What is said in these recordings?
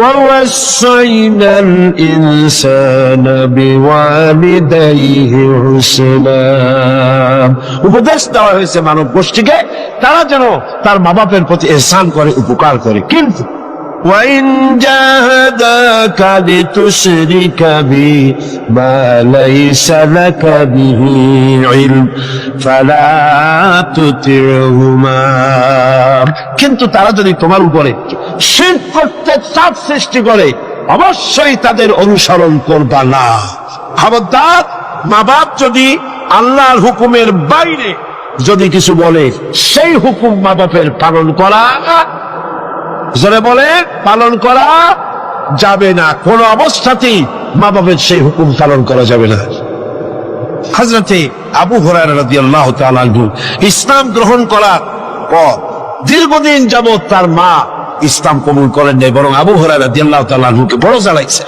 ووصينا الإنسان بوالديه حسنا উপদেশ দেওয়া হয়েছে মানব গোষ্ঠীকে তারা যেন তার মা বাপের প্রতি ইহসান করে উপকার করে কিন্তু وإن جاهداك لتشرك بي ما ليس لك به علم فلا تطعهما কিন্তু তারা যদি তোমার উপরে শিরক করতে চাপ সৃষ্টি করে অবশ্যই তাদের অনুসরণ করবা না। খবরদার, মা বাপ যদি আল্লাহর হুকুমের বাইরে যদি কিছু বলে সেই হুকুম মা বাপের পালন করা জোরে বলে পালন করা যাবে না। কোন অবস্থাতেই মা বাপের সেই হুকুম পালন করা যাবে না। হযরতে আবু হুরায়রা রাদিয়াল্লাহু তাআলা আনহু ইসলাম গ্রহণ করার পর দীর্ঘদিন যাবৎ তার মা ইসলাম কবুল করেন নাই, বরং আবু হুরায়রা রাদিয়াল্লাহু তাআলা আনহুকে বড় জ্বালাইছে।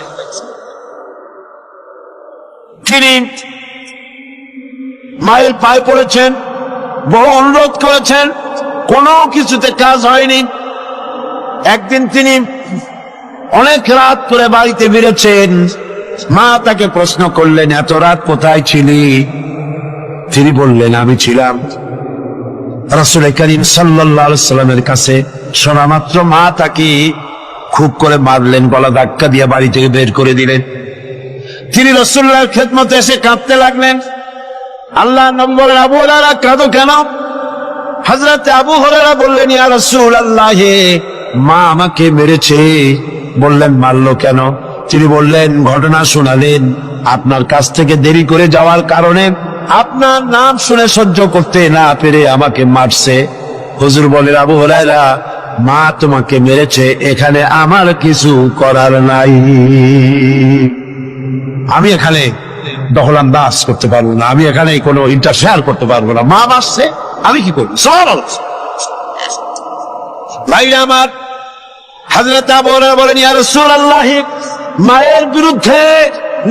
তিনি মায়ের পায়ে পড়েছেন, বড় অনুরোধ করেছেন, কোনো কিছুতে কাজ হয়নি। একদিন তিনি অনেক রাত করে বাড়িতে ফিরেছেন। মা তাকে প্রশ্ন করলেন, এত রাত কোথায় ছিলি? তিনি বললেন, আমি ছিলাম রাসূল করিম সাল্লাল্লাহু আলাইহি ওয়াসাল্লামের কাছে। শোনা মাত্র মা তাকে খুব করে মারলেন, গলা ধাক্কা দিয়ে বাড়ি থেকে বের করে দিলেন। তিনি রাসূলুল্লাহর খেদমতে এসে কাঁদতে লাগলেন। আল্লাহ নবী বলেন, আবু হুরায়রা কাঁদো কেন? হযরত আবু হুরায়রা বললেন, ইয়া রাসূলুল্লাহ, মা আমাকে মেরেছে। বললেন, মারলো কেন? তিনি বললেন, ঘটনা শোনালেন, আপনার কাছ থেকে দেরি করে যাওয়ার কারণে আপনার নাম শুনে সহ্য করতে না পেরে আমাকে মারছে। হুজুর বলেন, আবু হুরায়রা, মা তোমাকে মেরেছে, এখানে আমার কিছু করার নাই। আমি এখানে দখলান্দাজ করতে পারবো না, আমি এখানে কোনো ইন্টারফেয়ার করতে পারবো না। মা মারছে, আমি কি করবো? সরল ভাইরা আমার, হযরত আবু হুরায়রা বলেন, ইয়া রাসূলুল্লাহ, মায়ের বিরুদ্ধে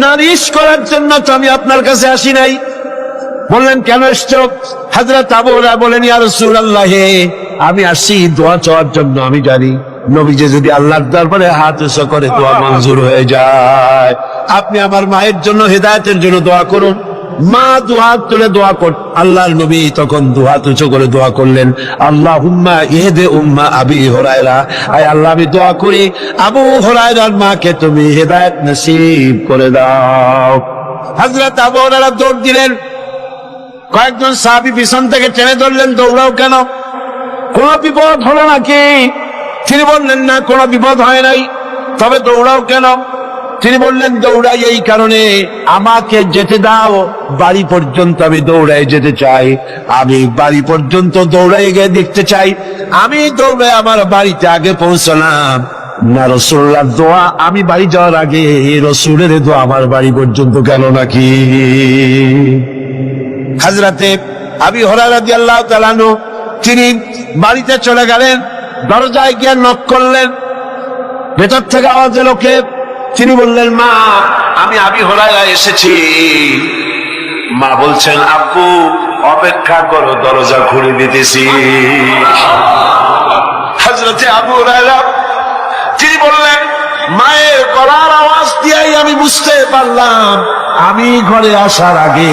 নালিশ করার জন্য তো আমি আপনার কাছে আসি নাই। বললেন, কেন এসছো? হযরত আবু হুরায়রা বলেন, ইয়া রাসূলুল্লাহ, আমি আসছি দোয়া চাওয়ার জন্য। আমি জানি নবীজি যদি আল্লাহর দরবারে হাত উঁচু করে দোয়া মঞ্জুর হয়ে যায়। আপনি আমার মায়ের জন্য হেদায়েতের জন্য দোয়া করুন। মা দুহাত তুলে দোয়া কর। আল্লাহর নবী তখন দুহাত উঁচু করে দোয়া করলেন, আল্লাহুম্মা ইহদি উম্মা আবি হুরায়রা, আয় আল্লাহ, আমি দোয়া করি আবু হুরায়রার মাকে তুমি হেদায়েত নসিব করে দাও। হযরত আবু হুরায়রা দৌড় দিলেন। কয়েকজন সাহাবী পিছন থেকে টেনে ধরলেন, দৌড়াও কেন? কোন বিপদ হলো নাকি? তিনি বললেন, না, কোনো বিপদ হয় নাই, তবে দৌড়াও কেন? তিনি বললেন, দৌড়াই এই কারণে, আমাকে যেতে দাও, বাড়ি পর্যন্ত আমি দৌড়াই যেতে চাই। আমি বাড়ি পর্যন্ত দৌড়াই গিয়ে দেখতে চাই আমি দৌড়ে আমার বাড়িতে আগে পৌঁছলাম না রাসূলুল্লাহর দোয়া আমি বাড়ি যাওয়ার আগে রাসূলের দোয়া আমার বাড়ি পর্যন্ত গেল নাকি। হযরতে আবু হুরায়রা রাদিয়াল্লাহু তাআলা আনহু তিনি বাড়িতে চলে গেলেন, দরজায় গিয়ে নক করলেন। ভেতর থেকে আওয়াজ এলো, কে? তিনি বললেন, মা, আমি আবু হুরায়রা এসেছি। মা বলছেন, আব্বু অপেক্ষা করো, দরজা খুলে দিতেছি। হযরতে আবু হুরায়রা তিনি বললেন, মায়ের গলার আওয়াজ দিয়েই আমি বুঝতে পারলাম আমি ঘরে আসার আগে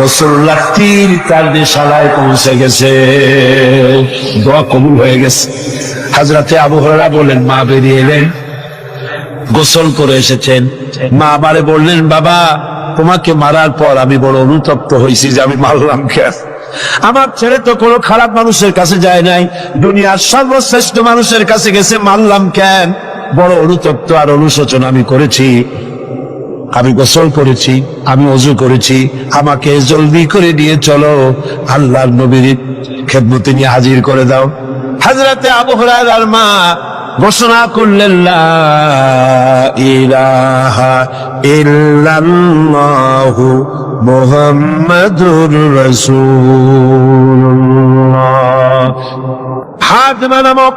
রাসূলুল্লাহ তীর তার দেশালায় পৌঁছে গেছে, দোয়া কবুল হয়ে গেছে। হযরতে আবু হুরায়রা বললেন, মা বেরিয়ে এলেন, গোসল করে এসেছেন। মা আমারে বললেন, বাবা, তোমাকে মারার পর আমি বড় অনুতপ্ত হয়েছি যে আমি মারলাম কেন। আমার ছেলে তো কোনো খারাপ মানুষের কাছে যায় নাই, দুনিয়ার সর্বশ্রেষ্ঠ মানুষের কাছে গেছে, মারলাম কেন? বড় অনুতপ্ত আর অনুশোচন আমি করেছি। আমি গোসল করেছি, আমি ওযু করেছি, আমাকে জলদি করে নিয়ে চলো, আল্লাহর নবীর খেদমতে নিয়ে হাজির করে দাও। হযরতে আবু হুরায়রার মা ঘোষণা করলেন, লা ইলাহা ইল্লাল্লাহু মুহাম্মাদুর রাসূলুল্লাহ। হাতিমা নামক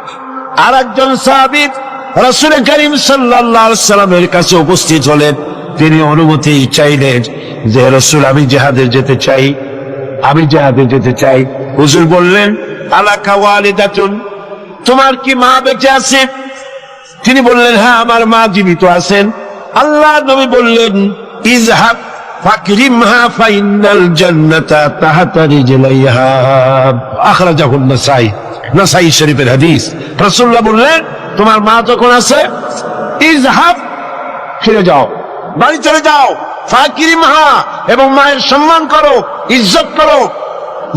আরেকজন সাহাবী রাসূল করিম সাল্লাল্লাহু আলাইহি ওয়াসাল্লামের কাছে উপস্থিত হলেন। তিনি অনুমতি চাইলেন যে রাসূল, আমি জিহাদে যেতে চাই, আমি জিহাদে যেতে চাই। হুজুর বললেন, আলাকা ওয়ালিদাতুন, তোমার কি মা বেঁচে আছে? তিনি বললেন, হ্যাঁ আমার মা জীবিত আছেন। আল্লাহ নবী বললেন, ইযহাব ফাকরিমহা ফাইন্নাল জান্নাতা তাহতা রিজলাইহা, আখরাজাহুন নাসাই, নাসাই শরীফের হাদিস। রাসূলুল্লাহ বললেন, তোমার মা যখন আছে, ইযহাব, ফিরে যাও, বাড়ি চলে যাও, ফাকরিমহা, এবং মায়ের সম্মান করো, ইজ্জত করো,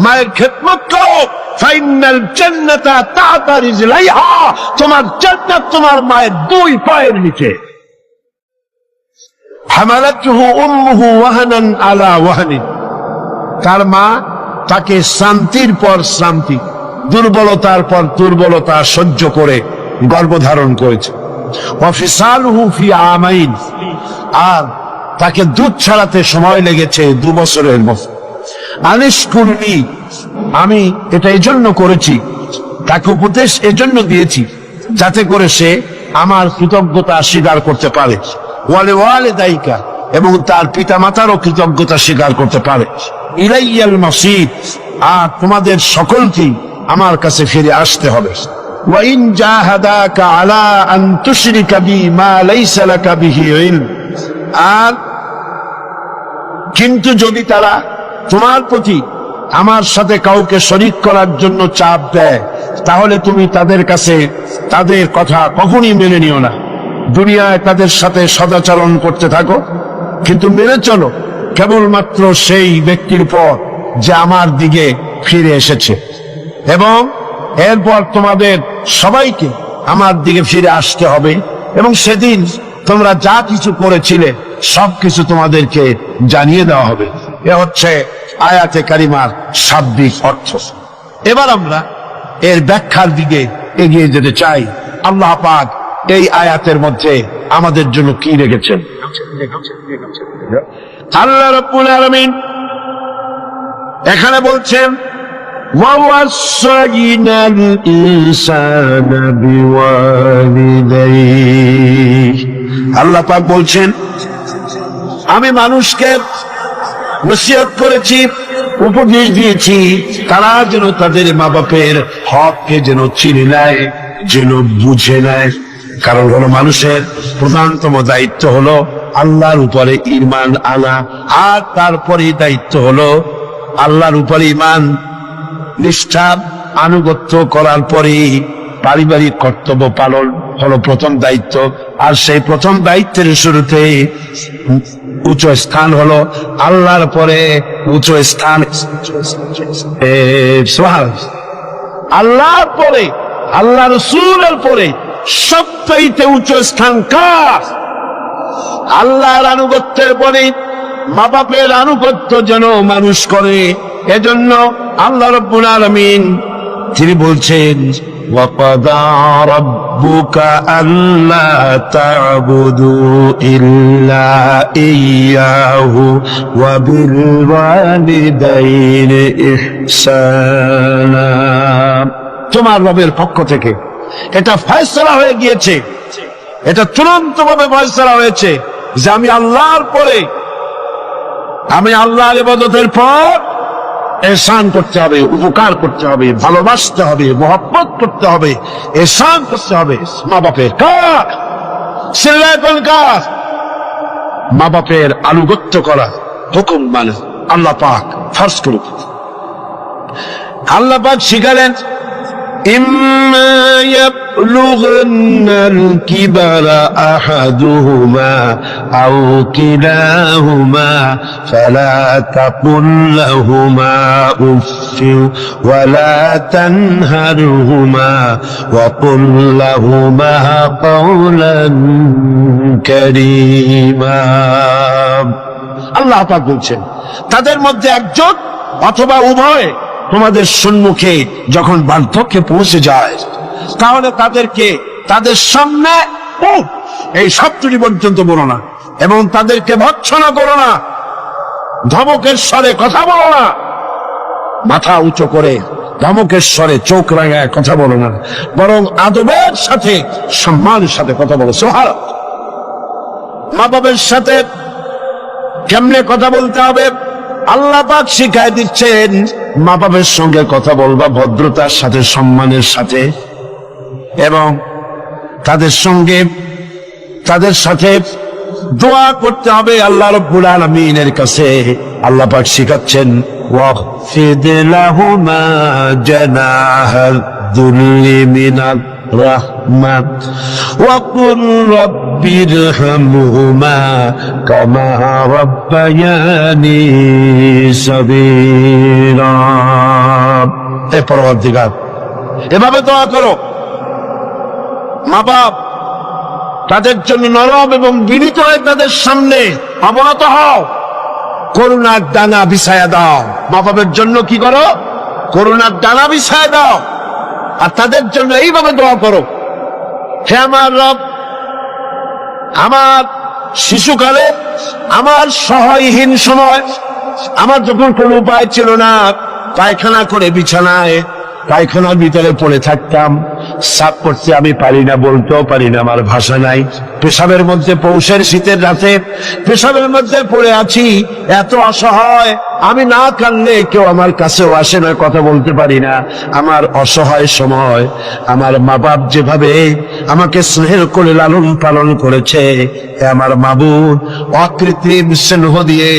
মায়ের খেদমত করো, ফাইনাল জান্নাতা তাহতা রিজলাইহা, তোমার জান্নাত তোমার মায়ের দুই পায়ের নিচে। হামালাতুহু উম্মুহু ওয়াহানান আলা ওয়াহানিন, তার মা তাকে শ্রান্তির পর শ্রান্তি, দুর্বলতার পর দুর্বলতা সহ্য করে গর্ভধারণ করেছে। ওয়া ফিসালুহু ফি আমাইন, আর তাকে দুধ ছাড়াতে সময় লেগেছে 2 বছরের মতো। আনিশকুরনি, আমি এটা এজন্য করেছি, তাকে উপদেশ এজন্য দিয়েছি যাতে করে সে আমার কৃতজ্ঞতা স্বীকার করতে পারে। ওয়ালে ওয়ালিদাইকা, এবং তার পিতা মাতারও কৃতজ্ঞতা স্বীকার করতে পারে। ইলাইয়াল মাসির, আর তোমাদের সকলকেই আমার কাছে ফিরে আসতে হবে। ওয়া ইন জাহাদাকা আলা আন তুশরিকা বি মা লাইসা লাকা বিহি ইলম, আর কিন্তু যদি তারা তোমার প্রতি আমার সাথে কাউকে শরীক করার জন্য চাপ দেয়, তাহলে তুমি তাদের কাছে তাদের কথা কখনই মেনে নিও না। দুনিয়ায় তাদের সাথে সদাচরণ করতে থাকো, কিন্তু মেনে চলো কেবলমাত্র সেই ব্যক্তির পর যে আমার দিকে ফিরে এসেছে, এবং এরপর তোমাদের সবাইকে আমার দিকে ফিরে আসতে হবে, এবং সেদিন তোমরা যা কিছু করেছিলে সবকিছু তোমাদেরকে জানিয়ে দেওয়া হবে। এ হচ্ছে আয়াতে কারিমার শাব্দিক অর্থ। এবার আমরা এর ব্যাখ্যার দিকে এগিয়ে যেতে চাই। আল্লাহ পাক এই আয়াতের মধ্যে আমাদের জন্য কি রেখেছেন? আল্লাহ রাব্বুল আলামিন এখানে বলছেন, ওয়াসাইনাল ইনসানা বিওয়ালিদাইহি, আল্লাহ পাক বলছেন, আমি মানুষকে নসিহত করেছি, উপদেশ দিয়েছি, তারা যেন তাদের মা বাপের হককে যেন চিনে নেয়, যেন বুঝে নেয়। কারণ হলো মানুষের প্রধানতম দায়িত্ব হলো আল্লাহর উপরে ঈমান আনা, আর তারপরে দায়িত্ব হলো আল্লাহর উপরে ঈমান নিষ্ঠা আনুগত্য করার পরে পারিবারিক কর্তব্য পালন হলো প্রথম দায়িত্ব। আর সেই প্রথম দায়িত্বের শুরুতে উচ্চ স্থান হলো আল্লাহর পরে উচ্চ স্থান, আল্লাহর পরে আল্লাহ রাসূলের পরে সবচাইতে উচ্চ স্থান কার? আল্লাহর আনুগত্যের পরে মা বাপের আনুগত্য যেন মানুষ করে। এজন্য আল্লাহ রাব্বুল আলামিন তিনি বলছেন, وَقَضَى رَبُّكَ أَلَّا تَعْبُدُوا إِلَّا إِيَّاهُ وَبِالْوَالِدَيْنِ إِحْسَانًا, তোমার রবের পক্ষ থেকে এটা ফয়সালা হয়ে গিয়েছে, এটা চূড়ান্তভাবে ফয়সালা হয়েছে যে আমি আল্লাহর পরে, আমি আল্লাহর ইবাদতের পর এহসান করতে হবে, উপকার করতে হবে, ভালোবাসতে হবে, মহব্বত করতে হবে, এহসান করতে হবে মা বাপের। কার? সিল্লাতুল কার? মা বাপের আনুগত্য করা হুকুম মানে আল্লাহ পাক ফরজ করে। আল্লাহ পাক শিখালেন, إما يبلغن الكبر أحدهما أو كلاهما فلا تقل لهما أف ولا تنهرهما وقل لهما قولا كريما। আল্লাহ পাক বলছেন, তাদের মধ্যে একজন অথবা উভয় তোমাদের সম্মুখে যখন বার্ধক্যে পৌঁছে যায়, তাহলে তাদেরকে তাদের সামনে এই শব্দটি পর্যন্ত বলো না, এবং তাদেরকে ভৎসনা করো না, ধমকের স্বরে কথা বলো না, মাথা উঁচু করে ধমকের স্বরে চোখ রাঙায় কথা বলো না, বরং আদবের সাথে সম্মানের সাথে কথা বলো। সুবহানাল্লাহ। মা বাবার সাথে কেমনে কথা বলতে হবে আল্লাহ পাক শিখায় দিচ্ছেন। মা বাবার সঙ্গে কথা বলবা ভদ্রতার সাথে, সম্মানের সাথে, এবং তাদের সঙ্গে তাদের সাথে দোয়া করতে হবে আল্লাহ রাব্বুল আলামিনের কাছে। আল্লাহ পাক শিখাচ্ছেন ওয়াখফিদ লাহুমা জানাহাল যুল্লি মিনার রাহমাত ওয়া কুল রাব্বিরহামহুমা কামা রাব্বায়ানি সাগীরা। হে পরওয়ারদিগার, এভাবে দোয়া করো। মা বাপ তাদের জন্য নরম এবং বিনীত হয়ে তাদের সামনে অবনত হও, করুণার ডানা বিছায়া দাও। মা বাবার জন্য কি করো? করুণার ডানা বিছায়া দাও, আর তাদের জন্য এইভাবে দোয়া করো, হে আমার রব, আমার শিশুকালে, আমার সহায়হীন সময়, আমার যখন কোনো উপায় ছিল না, পায়খানা করে বিছানায় পায়খানার ভিতরে পড়ে থাকতাম, সাফ করতে আমি পারি না, বলতেও পারি না, আমার ভাষা নাই। পেশাবের মধ্যে পৌষের শীতের রাতে পেশাবের মধ্যে পড়ে আছি, এত অসহায়, আমি না কাঁদলে কেউ আমার কাছেও আসে না, কথা বলতে পারি না। আমার অসহায় সময় আমার মা বাপ যেভাবে আমাকে স্নেহ করে লালন পালন করেছে, আমার মাবুদ অকৃত্রিম স্নেহ দিয়ে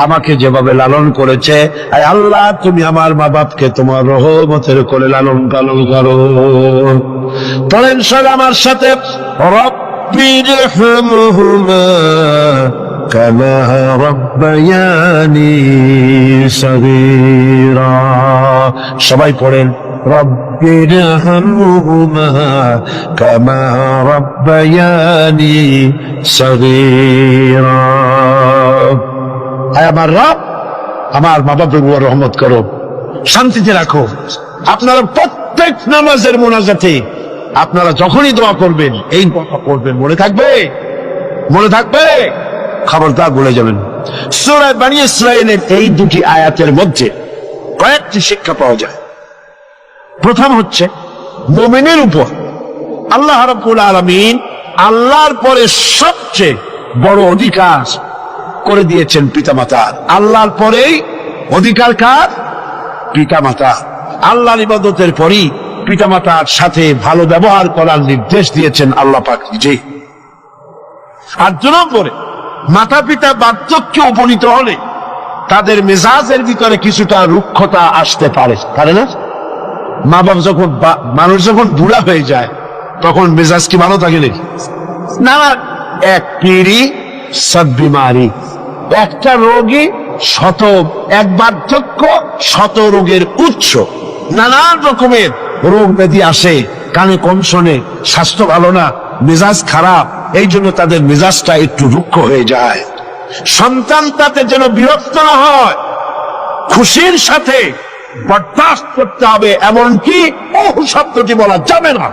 আমাকে যেভাবে লালন করেছে, আল্লাহ তুমি আমার মা বাপকে তোমার রহমতের করে লালন পালন করো। পড়েন সব আমার সাথে, রব্বিরহামহুমা কামা রাব্বায়ানি সাগীরা। সবাই পড়েন রব্বিরহামহুমা কামা রাব্বায়ানি সাগীরা। আয় আমার রব, আমার মা বাপের উপর রহমত করো, শান্তিতে রাখো। আপনারা প্রত্যেক নামাজের মোনাজাতে আপনারা যখনই দোয়া করবেন এই কথা করবেন, মনে থাকবে? মনে থাকবে? খবরদার ভুলে যাবেন। সূরা বনী ইসরাঈলের এই দুটি আয়াতের মধ্যে কয়েকটি শিক্ষা পাওয়া যায়। প্রথম হচ্ছে, মুমিনের উপর আল্লাহ রাব্বুল আলামিন আল্লাহর পরে সবচেয়ে বড় অধিকার করে দিয়েছেন পিতামাতার। আল্লাহর পরেই অধিকার কার? পিতামাতা। আল্লাহর ইবাদতের পরই পিতামাতার সাথে ভালো ব্যবহার করার নির্দেশ দিয়েছেন আল্লাহ পাক নিজে। আর 2 নম্বরে, মাতা পিতা বার্ধক্যে উপনীত হলে তাদের মেজাজের ভিতরে কিছুটা রুক্ষতা আসতে পারে না? মা বাপ যখন মানুষ যখন বুড়া হয়ে যায় তখন মেজাজ কি ভালো থাকে না? এক পিড়ি সব বিমারি, একটা রোগী এক বার্ধক্য শত রোগের উৎস। নানান রকমের রোগ ব্যাধি আসে, কানে কম শোনে, স্বাস্থ্য ভালো না, মেজাজ খারাপ, এই জন্য তাদের মেজাজটা একটু রুক্ষ হয়ে যায়। সন্তান তাতে যেন বিরক্ত না হয়, খুশির সাথে বরদাস্ত করতে হবে, এমনকি ওহ শব্দটি বলা যাবে না।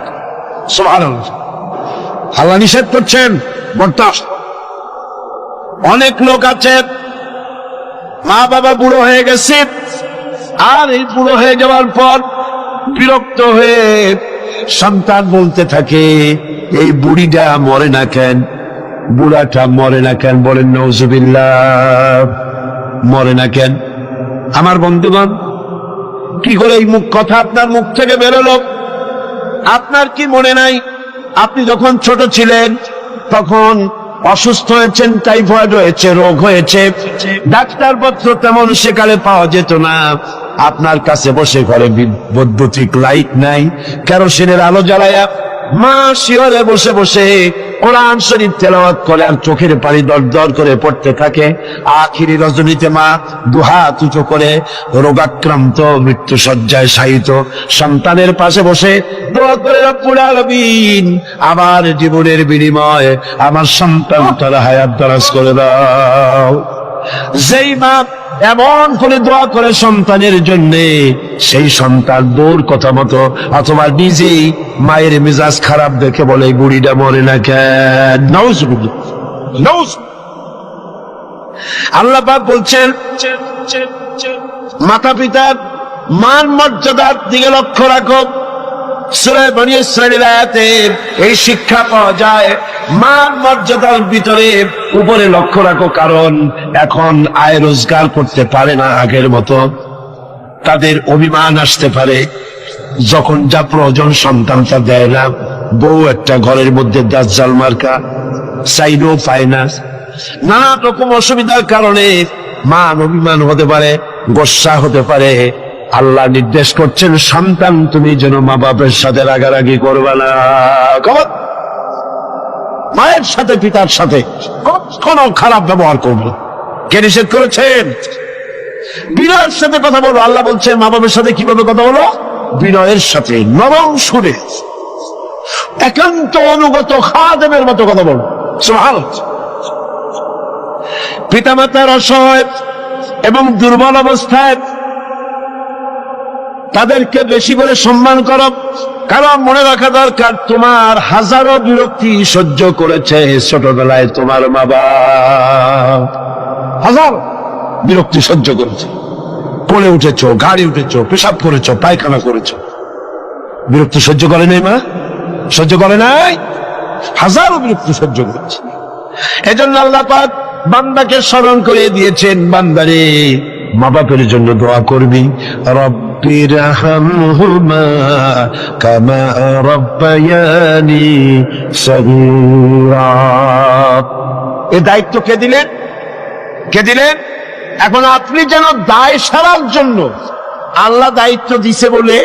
সুবহানাল্লাহ, আল্লাহ নিষেধ করছেন বরদাস্ত। অনেক লোক আছে মা বাবা বুড়ো হয়ে গেছে, আর এই বুড়ো হয়ে যাওয়ার পর বিরক্ত হয়ে সন্তান বলতে থাকে, এই বুড়িটা মরে না কেন, বুড়াটা মরে না কেন? বলেন নাউজুবিল্লাহ, মরে না কেন? আমার বন্ধুগণ, কি করে এই কথা আপনার মুখ থেকে বেরোলো? আপনার কি মনে নাই আপনি যখন ছোট ছিলেন তখন অসুস্থ হয়েছেন, টাইফয়েড হয়েছে, রোগ হয়েছে, ডাক্তারপত্র তেমন সেকালে পাওয়া যেত না, আপনার কাছে বসে ঘরে বৈদ্যুতিক লাইট নাই, কেরোসিনের আলো জ্বালায়া মা শিয়রে বসে বসে কোরআন শরীফ তেলাওয়াত করে আর চোখের পানি দর দর করে পড়তে থাকে। আখিরি রজনীতে মা দুহাত উঁচু করে রোগাক্রান্ত মৃত্যু শয্যায় শায়িত সন্তানের পাশে বসে দোয়া করে, রব্বুল আলামিন আমার জীবনের বিনিময়ে আমার সন্তান তার হায়াত দারাজ করে দাও। যেই মা এমন করে দোয়া করে সন্তানের জন্য, সেই সন্তান দূর কথা মতো অথবা নিজেই মায়ের মেজাজ খারাপ দেখে বলে, বুড়িটা মরে না কেন? নাউজুবিল্লাহ। আল্লাহ পাক বলছেন, মাতা পিতার মান মর্যাদার দিকে লক্ষ্য রাখো। সূরা বনী ইসরাঈলের আয়াতে এই শিক্ষা পাওয়া যায়, মান মর্যাদার ভিতরে উপরে লক্ষ্য রাখো, কারণ এখন আয় রোজগার করতে পারে না আগের মতো, তাদের অভিমান আসতে পারে, যখন যা প্রয়োজন সন্তানটা দেয় না, বউ একটা ঘরের মধ্যে দাজ্জাল মার্কা, চাইলেও পায় না, নানা রকম অসুবিধার কারণে মান অভিমান হতে পারে, গোসা হতে পারে। আল্লাহ নির্দেশ করছেন, সন্তান তুমি যেন মা বাপের সাথে রাগারাগি করবে না। মায়ের সাথে পিতার সাথে কোনো খারাপ ব্যবহার করবে না। কে নিষেধ করেছেন? বিনয়ের সাথে কথা বলো। আল্লাহ বলছেন মা বাবার সাথে কিভাবে কথা বলো? বিনয়ের সাথে, নরম সুরে, একান্ত অনুগত খাদেমের মতো কথা বলো। সুবহানাল্লাহ। পিতামাতার অসহায় এবং দুর্বল অবস্থায় তাদেরকে বেশি করে সম্মান করো, কারণ মনে রাখা দরকার তোমার হাজারো বিরক্তি সহ্য করেছে ছোটবেলায় তোমার মা বাবা, হাজার বিরক্তি সহ্য করেছে। কোলে উঠেছ, গাড়ি উঠেছ, পেশাব করেছ, পায়খানা করেছ, বিরক্তি সহ্য করে নাই মা? সহ্য করে নাই? হাজারো বিরক্তি সহ্য করেছে। এজন্য আল্লাহ পাক বান্দাকে স্মরণ করে দিয়েছেন, বান্দারে মা বাপের জন্য দোয়া করবি। রব্বিরহামহুমা কামা রাব্বায়ানি সগীরা। এই দায়িত্ব কে দিলেন? কে দিলেন? এখন আপনি যেন দায় সারার জন্য, আল্লাহ দায়িত্ব দিছে বলে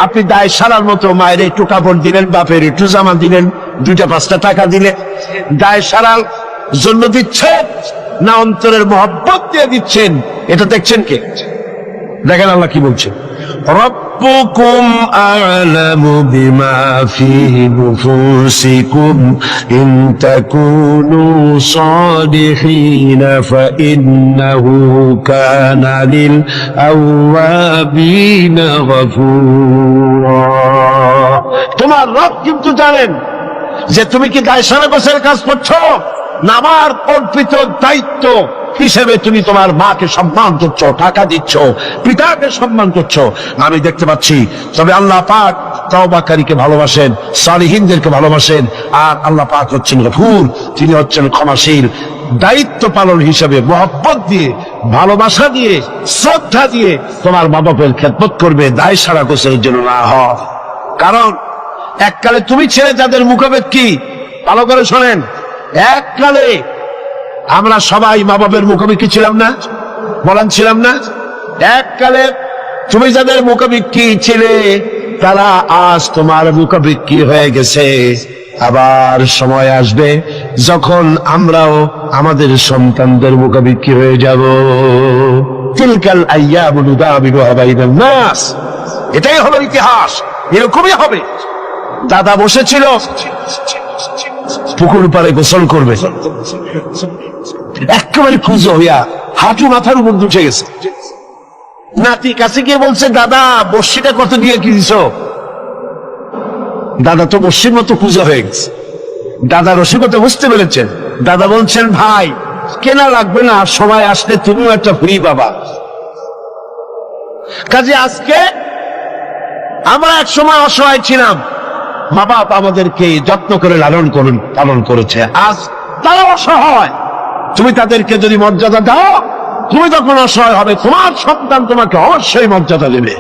আপনি দায় সারার মতো মায়ের একটু কাপড় দিলেন, বাপের একটু জামা দিলেন, 2-5 টাকা দিলেন, দায় সারার জন্য দিচ্ছেন না অন্তরের মহব্বত দিয়ে দিচ্ছেন? এটা দেখছেন কে? দেখেন আল্লাহ কি বলছেন, রব্বুকুম আ'লামু বিমা ফি নুফুসিকুম ইন তাকুনু সালিহিনা ফাইন্নাহু কানা লিল আওয়াবিনা গফুরা। তোমার রব কিন্তু জানেন যে তুমি কি দায় সারা গোছের কাজ করছো, না আমার অর্পিত দায়িত্ব হিসেবে তুমি তোমার মাকে সম্মান করছো, টাকা দিচ্ছ, পিতাকে সম্মান করছো। আমি দেখতে পাচ্ছি। তবে আল্লাহ পাক তওবাকারীকে ভালোবাসেন, সালিহিনদেরকে ভালোবাসেন। আর আল্লাহ পাক হচ্ছেন গফুর, তিনি হচ্ছেন ক্ষমাশীল। দায়িত্ব পালন হিসেবে মহব্বত দিয়ে, ভালোবাসা দিয়ে, শ্রদ্ধা দিয়ে তোমার মা বাপের খেদমত করবে, দায় সারা গোছের জন্য না হয়। কারণ এককালে তুমি ছেলে যাদের মুখাপেক্ষী, ভালো করে শোনেন, এককালে আমরা সবাই মা বাপের মুখাপেক্ষী ছিলাম না? বলেন ছিলাম না? এককালে তুমি যাদের মুখাপেক্ষী ছিলে তারা আজ তোমার মুখাপেক্ষী হয়ে গেছে। আবার সময় আসবে যখন আমরাও আমাদের সন্তানদের মুখাপেক্ষী হয়ে যাব। তিলকাল আইয়ামু নুদাবিলুহা বাইনান নাস। এটাই হলো ইতিহাস, এরকমই হবে। দাদা বসেছিল পুকুর পাড়ে গোসল করবে, একেবারে খুঁজো হইয়া হাঁটু মাথার উপর উঠে গেছে। নাতি কাছে গিয়ে বলছে, দাদা বর্ষিটা কত দিয়ে কিনছ? দাদা তো বর্ষির মতো পূজা হয়ে গেছে। দাদা রসিকতা বুঝতে পেরেছেন। দাদা বলছেন, ভাই কেনা লাগবে না, সময় আসলে তুমিও একটা ফ্রি পাবা। কাজে আজকে আমরা এক সময় অসহায় ছিলাম, মা বাপ আমাদেরকে যত্ন করে পালন করেছে। আজ তারা অসহায়, তুমি তাদেরকে যদি মর্যাদা দাও, তুমি তখন অসহায় হবে, তোমার সন্তান তোমাকে অবশ্যই মর্যাদা দেবে।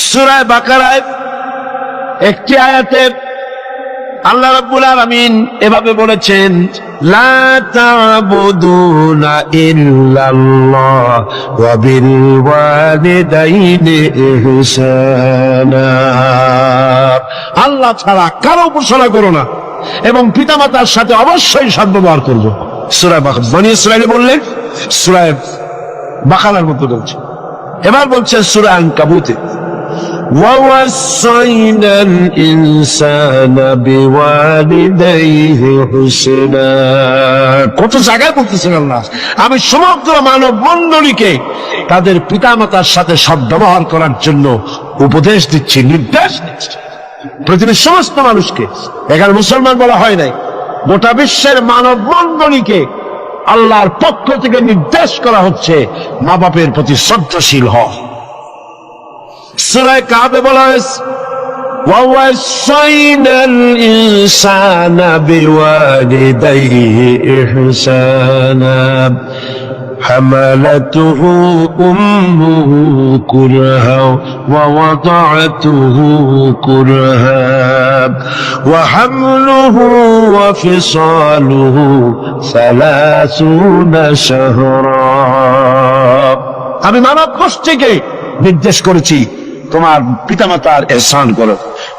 সূরা বাকারায় একটি আয়াতে আল্লাহ রাব্বুল আলামিন এভাবে বলেছেন, লা তা'বুদুনা ইল্লাল্লাহ ওয়া বিল ওয়ালিদাইনি ইহসানা। আল্লাহ ছাড়া কারো উপাসনা করো না এবং পিতামাতার সাথে অবশ্যই সদ্ব্যবহার করবো। সূরা বনী ইসরাঈল বললেন, সূরা বাকারার মতো বলছে। এবার বলছে সূরা আনকাবুতে, وَوَصَّيْنَا الْإِنسَانَ بِوَالِدَيْهِ حُسْنًا। কত জায়গায় বলতেছেন আল্লাহ, আমি সমগ্র মানব মণ্ডলীকে তাদের পিতামাতার সাথে সদ্ব্যবহার করার জন্য উপদেশ দিচ্ছি, নির্দেশ দিচ্ছি। পৃথিবীর সমস্ত মানুষকে, এখানে মুসলমান বলা হয় নাই, গোটা বিশ্বের মানব মণ্ডলীকে আল্লাহর পক্ষ থেকে নির্দেশ করা হচ্ছে মা বাপের প্রতি শ্রদ্ধাশীল হও। সূরা কাবে বলা হয়েছে, وَوَصَّيْنَا الْإِنسَانَ بِوَالِدَيْهِ إِحْسَانًا। حملته أمه كرها ووضعته كرها وحمله وفصاله 30 شهرا আমি মানব গোষ্ঠীকে নির্দেশ করেছি তোমার পিতামাতার ইহসান করো।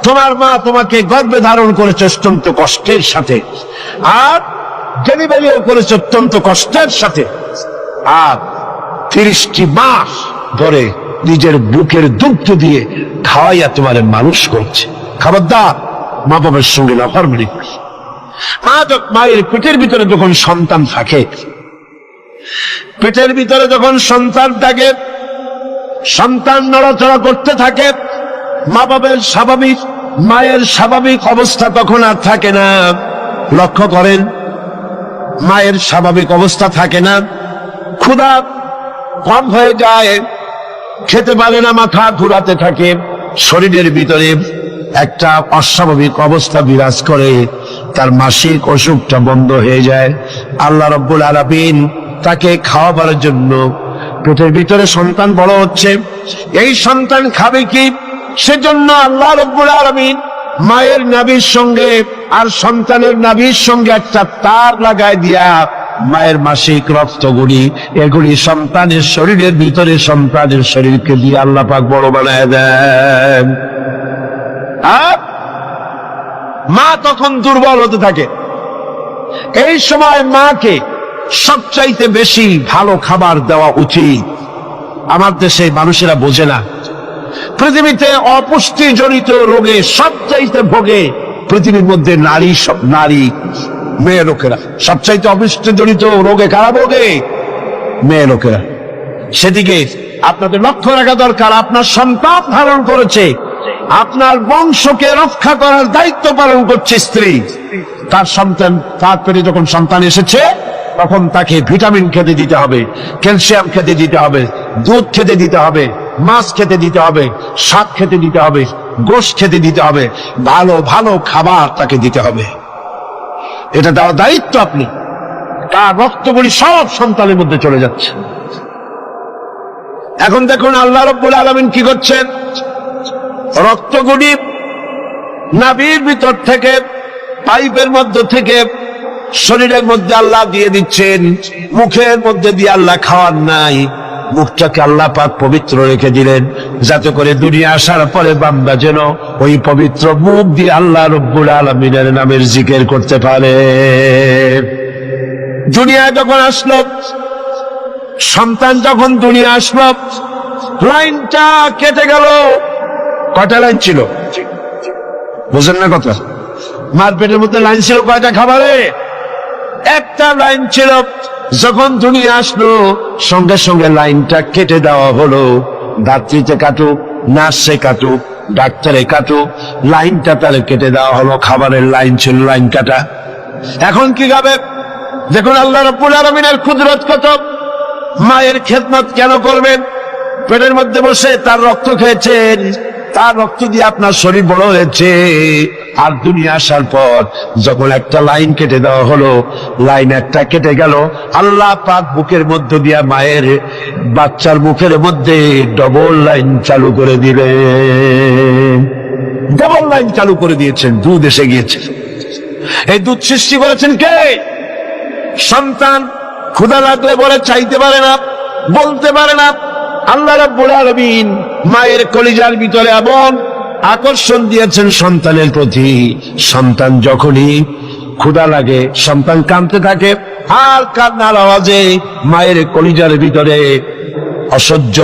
তোমার মা তোমাকে গর্ভে ধারণ করেছে অত্যন্ত কষ্টের সাথে, আর ডেলিভারিও করেছে অত্যন্ত কষ্টের সাথে, আর 30টি মাস ধরে নিজের বুকের দুগ্ধ দিয়ে খাওয়াইয়া তোমার মানুষ করছে। খবরদার মা বাবার সঙ্গে নাফরমানি। মায়ের পেটের ভিতরে যখন সন্তান থাকে, পেটের ভিতরে যখন সন্তান থাকে, সন্তান নড়াচড়া করতে থাকে, মা বাবার স্বাভাবিক, মায়ের স্বাভাবিক অবস্থা তখন আর থাকে না। লক্ষ্য করেন, মায়ের স্বাভাবিক অবস্থা থাকে না, ক্ষুধা কম হয়ে যায়, খেতে পারে না, মাথা ঘুরাতে থাকে, শরীরের ভিতরে একটা অস্বাভাবিক অবস্থা বিরাজ করে, তার মাসিক অসুখটা বন্ধ হয়ে যায়। আল্লাহ রাব্বুল আলামিন তাকে খাওয়াবার জন্য, পেটের ভিতরে সন্তান বড় হচ্ছে, এই সন্তান খাবে কি, সেজন্য আল্লাহ রাব্বুল আলামিন মায়ের নাভির সঙ্গে আর সন্তানের নাভির সঙ্গে একটা তার লাগায় দিয়া মায়ের মাসিক রক্তগুলি এগুলি সন্তানের শরীরের ভিতরে, সন্তানের শরীরকে দিয়ে আল্লাহ পাক বড় বানায় দেন। আর মা তখন দুর্বল হতে থাকে। এই সময় মাকে সবচাইতে বেশি ভালো খাবার দেওয়া উচিত। আমার দেশে মানুষেরা বোঝে না, পৃথিবীতে অপুষ্টি জনিত রোগে সবচাইতে ভোগে পৃথিবীর মধ্যে নারী, সব নারী, মেয়ে লোকেরা। সবচাইতে অপুষ্টি জনিত রোগে কারা ভোগে? মেয়ে লোকেরা। সেদিকে আপনাদের লক্ষ্য রাখা দরকার। আপনার সন্তান ধারণ করেছে, আপনার বংশকে রক্ষা করার দায়িত্ব পালন করছে স্ত্রী। তার সন্তান, তার পেটে যখন সন্তান এসেছে, তখন তাকে ভিটামিন খেতে দিতে হবে, ক্যালসিয়াম খেতে দিতে হবে, দুধ খেতে দিতে হবে, মাছ খেতে দিতে হবে, শাক খেতে দিতে হবে, গোশত খেতে দিতে হবে, ভালো ভালো খাবার তাকে দিতে হবে। এটা দেওয়ার দায়িত্ব আপনি। তার রক্তগুলি সব সন্তানের মধ্যে চলে যাচ্ছে। এখন দেখুন আল্লাহ রাব্বুল আলামিন কি করছেন, রক্তগুলি নাভির ভিতর থেকে, পাইপের মধ্য থেকে শরীরের মধ্যে আল্লাহ দিয়ে দিচ্ছেন। মুখের মধ্যে দিয়ে আল্লাহ খাওয়ার নাই, মুখটাকে আল্লাহ পাক পবিত্র রেখে দিলেন, যাতে করে দুনিয়া আসার পরে বান্দা যেন ওই পবিত্র মুখ দিয়ে আল্লাহ রাব্বুল আলামিনের নামের জিকির করতে পারে। দুনিয়া যখন আসলো, সন্তান যখন দুনিয়া আসলো, লাইনটা কেটে গেল। কয়টা লাইন ছিল বুঝেন না কথা? মার পেটের মধ্যে লাইন ছিল কয়টা খাবারে? একটা লাইন ছিল। যখন দুনিয়া আসলো, সঙ্গে সঙ্গে লাইনটা কেটে দেওয়া হলো। দাত্রীতে কাটুক, নার্সে কাটুক, ডাক্তারে কাটুক, লাইনটা তাহলে কেটে দেওয়া হলো। খাবারের লাইন ছিল, লাইন কাটা। এখন কি খাবে? দেখুন আল্লাহ রাব্বুল আলামিনের কুদরত কত। মায়ের খেদমত কেন করবেন? পেটের মধ্যে বসে তার রক্ত খেয়েছেন, তার রক্ত দিয়ে আপনার শরীর বড় হয়েছে। আর দুনিয়া আসার পর যখন একটা লাইন কেটে দেওয়া হলো, লাইন একটা কেটে গেল, আল্লাহ পাক বুকের মধ্যে দিয়া মায়ের বাচ্চার মুখের মধ্যে ডবল লাইন চালু করে দিলেন। ডবল লাইন চালু করে দিয়েছেন, দুধ এসে গিয়েছে। এই দুধ সৃষ্টি করেছেন কে? সন্তান ক্ষুধা লাগলে বলে চাইতে পারে না, বলতে পারে না। আল্লাহ রাব্বুল আলামিন মায়ের কলিজার ভিতরে এমন আকর্ষণ দিয়েছেন সন্তানের প্রতি। সন্তান যখনই ক্ষুধা লাগে, সন্তান কাঁদতে থাকে, আর কান্নার আওয়াজে মায়ের কলিজার ভিতরে অসহ্য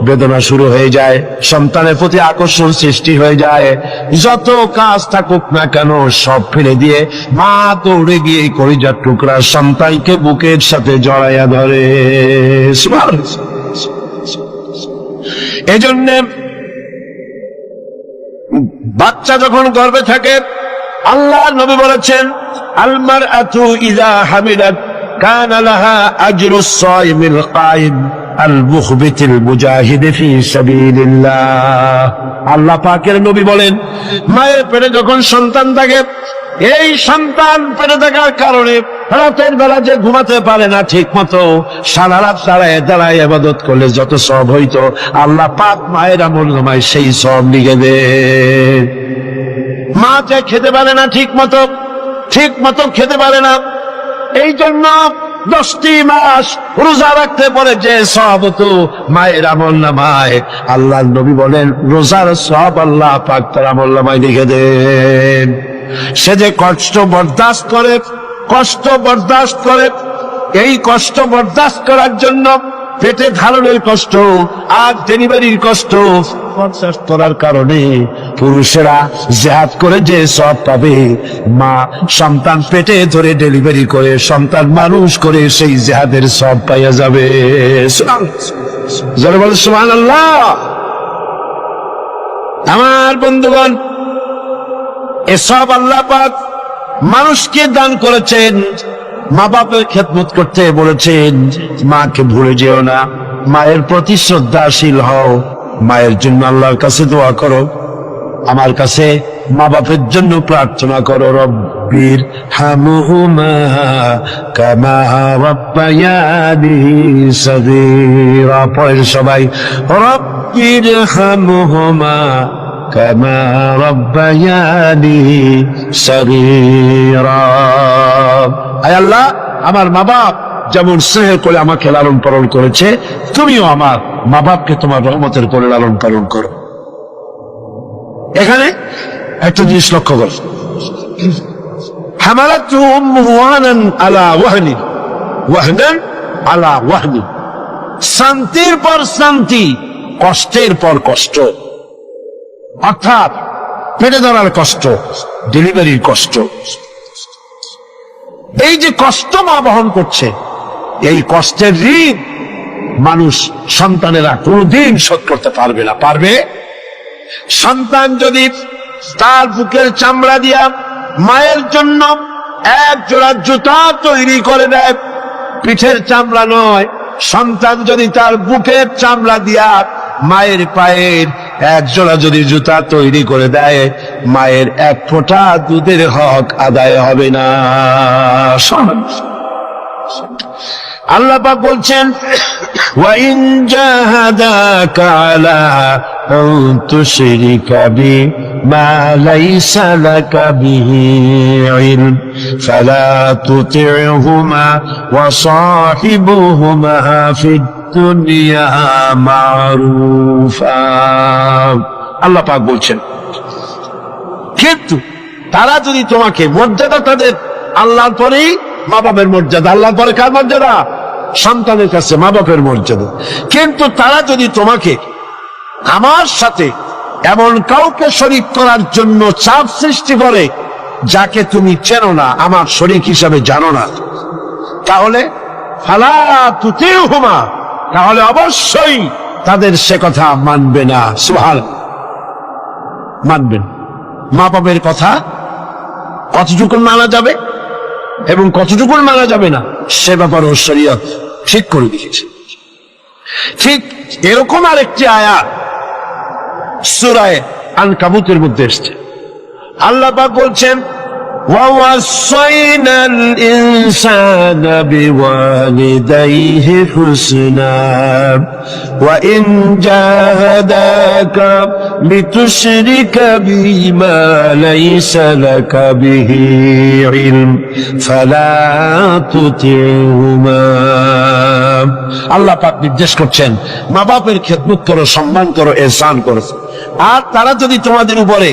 বেদনা শুরু হয়ে যায়, সন্তানের প্রতি আকর্ষণ সৃষ্টি হয়ে যায়। যত কাজ থাকুক না কেন সব ফেলে দিয়ে মা দৌড়ে গিয়ে কলিজার টুকরা সন্তানকে বুকের সাথে জড়াইয়া ধরে। এজন্য বাচ্চা যখন গর্ভে থাকে, আল্লাহ নবী বলেছেন, আল মারআতু ইযা হামিলাত কানা লাহা আজরুস সাইমিল কায়িম আল মুখবিতিল মুজাহিদ ফি সাবিলিল্লাহ। আল্লাহ পাকের নবী বলেন, মায়ের পেটে যখন সন্তান থাকে, এই সন্তান পেটে থাকার কারণে রাতের বেলা যে ঘুমাতে পারে না ঠিক মতো, সারা রাত দাঁড়ায় দাঁড়ায় ইবাদত করলে যত সওয়াব হইতো, আল্লাহ পাক মায়ের আমলনামায় সেই সওয়াব লিখে দেন। মা যে খেতে পারে না ঠিক মতো খেতে পারে না, এই জন্য 10টি মাস রোজা রাখতে পারে যে সওয়াব হতো মায়ের আমলনামায়, আল্লাহর নবী বলেন রোজার সওয়াব আল্লাহ পাক তার আমলনামায় লিখে দেন। সে যে কষ্ট বরদাস্ত করে, এই কষ্ট বরদাস্ত করার জন্য পেটে ধারণের কষ্ট আর ডেলিভারির কষ্ট বরদাস্ত করার কারণে পুরুষেরা জিহাদ করে যে সওয়াব পাবে, মা সন্তান পেটে ধরে ডেলিভারি করে সন্তান মানুষ করে সেই জিহাদের সওয়াব পাইয়া যাবে। জোরে বলো সুবহানাল্লাহ। আমার বন্ধুগণ, এসব আল্লাহ পাক মানুষকে দান করেছেন। মা বাপের খেদমত করতে বলেছেন, মাকে ভুলে যেও না, মায়ের প্রতি শ্রদ্ধাশীল হও, মায়ের জন্য আল্লাহর কাছে দোয়া করো, আমার কাছে মা বাপের জন্য প্রার্থনা করো। রব্বির হামহুমা কামা রাব্বায়ানি সগীরা। পড়েন সবাই, রব্বির হামহুমা কামা রাব্বায়ানি সগীরা। আয় আল্লাহ, আমার মা বাপ যেমন স্নেহ করে আমাকে লালন পালন করেছে, তুমিও আমার মা বাপকে তোমার রহমতের করে লালন পালন করো। এখানে একটা জিনিস লক্ষ্য করো, হামালাতহু উম্মুহু ওয়াহনান আলা ওয়াহনিন, ওয়াহনান আলা ওয়াহনিন। শান্তির পর শান্তি, কষ্টের পর কষ্ট, অর্থাৎ পেটে ধরার কষ্ট, ডেলিভারির কষ্ট। এই যে কষ্ট মা বহন করছে, এই কষ্টের ঋণ মানুষ সন্তানেরা কোনদিন শোধ করতে পারবে না। পারবে? সন্তান যদি তার বুকের চামড়া দিয়া মায়ের জন্য এক জোড়া জুতা তৈরি করে দেয়, পিঠের চামড়া নয়, সন্তান যদি তার বুকের চামড়া দিয়া মায়ের পায়ের এক জোড়া যদি জুতা তৈরি করে দেয়, মায়ের এক ফোঁটা দুধের হক আদায় হবে না। আল্লাহ পাক বলছেন, ওয়া ইন জাহাদাকা আলা আন তুশরিকা বি মা লাইসা লাকা বিহি ইলম ফালা তুতি'হুমা ওয়া সাহিবুহুমা ফিদ দুনিয়া মারুফা। আল্লাহ পাক বলছেন, কিন্তু তারা যদি তোমাকে, মর্যাদা তাদের আল্লাহর পরেই মা বাপের মর্যাদা, আল্লাহর পরে কার মর্যাদা? সন্তানের কাছে মা বাপের মর্যাদা। কিন্তু তারা যদি তোমাকে আমার সাথে এমন কাউকে শরীক করার জন্য চাপ সৃষ্টি করে যাকে তুমি চেনো না, আমার শরীক হিসাবে জানো না, তাহলে ফালা তুতি'হুমা, তাহলে অবশ্যই তাদের সে কথা মানবে না। সুবহানাল্লাহ, মানবেন। মা বাপের কথা কতটুকু মানা যাবে এবং কতটুকু মানা যাবে না, সে ব্যাপারেও শরীয়ত ঠিক করে দিয়েছে। ঠিক এরকম আরেকটি আয়াত সূরা আনকাবুতের মধ্যে এসেছে। আল্লাহ পাক বলছেন, وَوَصَّيْنَا الْإِنسَانَ بِوَالِدَيْهِ حُسْنًا وَإِنْ جَاهَدَاكَ لِتُشْرِكَ بِي مَا لَيْسَ لَكَ بِهِ عِلْمٌ فَلَا تُطِعْهُمَا। আল্লাহ পাক নির্দেশ করছেন, মা বাপের খেদমত করো, সম্মান করো, ইহসান করো। আর তারা যদি তোমাদের উপরে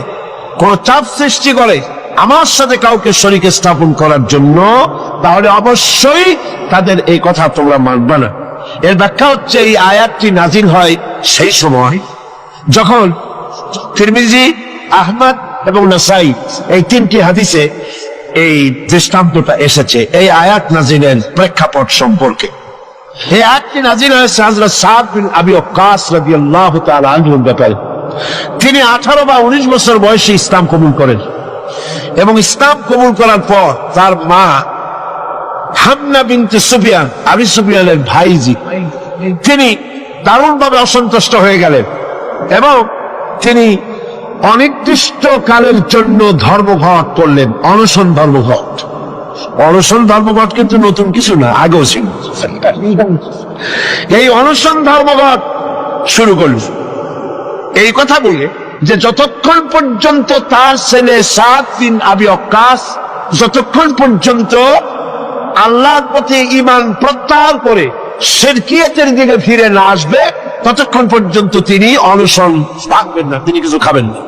কোন চাপ সৃষ্টি করে আমার সাথে কাউকে শরীক স্থাপন করার জন্য, তাহলে অবশ্যই তাদের এই কথা তোমরা মানবে না। এর ব্যাখ্যা হচ্ছে, এই আয়াতটি নাজিল হয় সেই সময় যখন তিরমিজি, আহমদ এবং নাসাই এই তিনটি হাদিসে এই দৃষ্টান্তটা এসেছে এই আয়াত নাজিলের প্রেক্ষাপট সম্পর্কে। এই আয়াতটি নাজিল হয়েছে হযরত সাদ বিন আবি ওয়াক্কাস রাদিয়াল্লাহু তাআলা আনহুর ব্যাপারে। তিনি 18 বা 19 বছর বয়সে ইসলাম কবুল করেন এবং ইসলাম কবুল করার পর তার মা হামনা বিনতে সুফিয়ান, আবু সুফিয়ানের ভাইজি, তিনি দারুণভাবে অসন্তুষ্ট হয়ে গেলেন এবং তিনি অনির্দিষ্ট কালের জন্য ধর্মঘট করলেন, অনশন ধর্মঘট। অনশন ধর্মঘট কিন্তু নতুন কিছু না, আগেও ছিল। এই অনশন ধর্মঘট শুরু করল এই কথা বলে যে যতক্ষণ পর্যন্ত তার ছেলে 7 দিন আবি ওয়াক্কাস যতক্ষণ পর্যন্ত আল্লাহর প্রতি ঈমান প্রত্যাহার করে শিরকিয়াতের দিকে ফিরে না আসবে ততক্ষণ পর্যন্ত তিনি অনশন ভাঙবেন না, তিনি কিছু খাবেন না।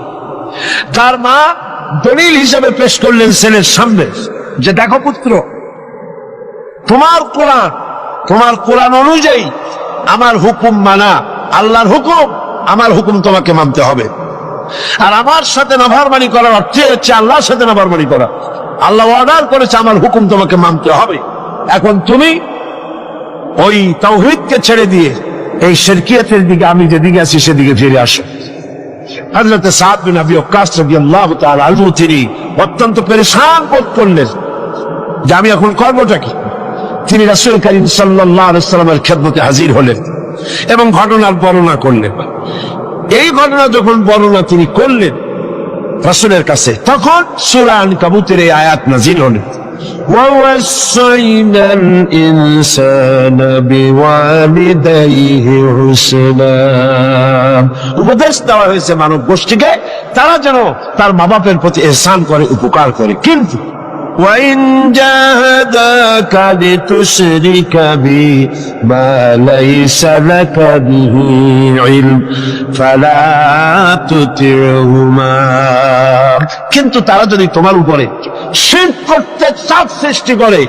তার মা দলিল হিসেবে পেশ করলেন ছেলের সামনে যে দেখো পুত্র, তোমার কোরআন অনুযায়ী আমার হুকুম মানা, আল্লাহর হুকুম, আমার হুকুম তোমাকে মানতে হবে। আর আমার সাথে নাফরমানি করার অর্থ হচ্ছে আল্লাহর সাথে নাফরমানি করা। আল্লাহ অর্ডার করেছে আমার হুকুম তোমাকে মানতে হবে। এখন তুমি ওই তাওহীদকে ছেড়ে দিয়ে এই শিরকিয়াতের দিকে, আমি যেদিকে আছি সেদিকে ফিরে আসো। হযরত সাদ বিন আবি ওয়াক্কাস রাদিয়াল্লাহু তাআলা আনহু তিনি অত্যন্ত পেরেশান বোধ করলেন যে আমি এখন করবোটা কি। তিনি রাসূল করিম সাল্লাল্লাহু আলাইহি ওয়াসাল্লামের খেদমতে হাজির হলেন এবং ঘটনার বর্ণনা করলেন। এই ঘটনা যখন বর্ণনা তিনি করলেন রাসূলের কাছে, তখন সূরা আনকাবুতের এই আয়াত নাযিল হলেন, وَوَصَّيْنَا الْإِنسَانَ بِوَالِدَيْهِ حُسْنًا। উপদেশ দেওয়া হয়েছে মানব গোষ্ঠীকে তারা যেন তার মা বাপের প্রতি ইহসান করে, উপকার করে। কিন্তু وَإِنْ جَاهَدَاكَ لِتُشْرِكَ بِي مَا لَيْسَ لَكَ بِهِ عِلْمٌ فَلَا تُطِعْهُمَا। কিন্তু তারা যদি তোমার উপরে শিরক করতে চাপ সৃষ্টি করে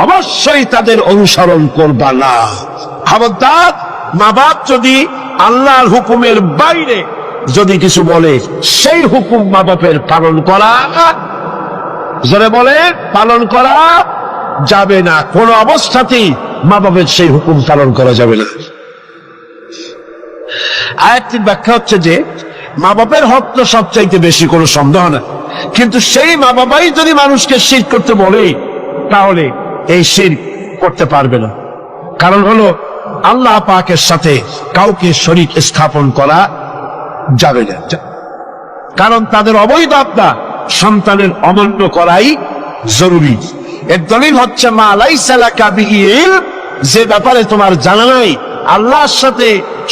অবশ্যই তাদের অনুসরণ করবা না। খবরদার, মা বাপ যদি আল্লাহর হুকুমের বাইরে যদি কিছু বলে সেই হুকুম মা বাপের পালন করা, যারা বলে পালন করা যাবে না। কোন অবস্থাতেই মা বাপের সেই হুকুম পালন করা যাবে না। আয়াতটির ব্যাখ্যা হচ্ছে যে মা বাপের হক তো সবচাইতে বেশি, কোনো সন্দেহ না। কিন্তু সেই মা বাবাই যদি মানুষকে শিরক করতে বলে তাহলে এই শিরক করতে পারবে না। কারণ হলো আল্লাহ পাকের সাথে কাউকে শরীক স্থাপন করা যাবে না, কারণ তাদের অবৈধ আত্মা সন্তানের অমান্য করাই জরুরি। এর দলিল হচ্ছে মা লাইসা লাকা বিহি ইলম, যে ব্যাপারে তোমার জানা নাই, আল্লাহর সাথে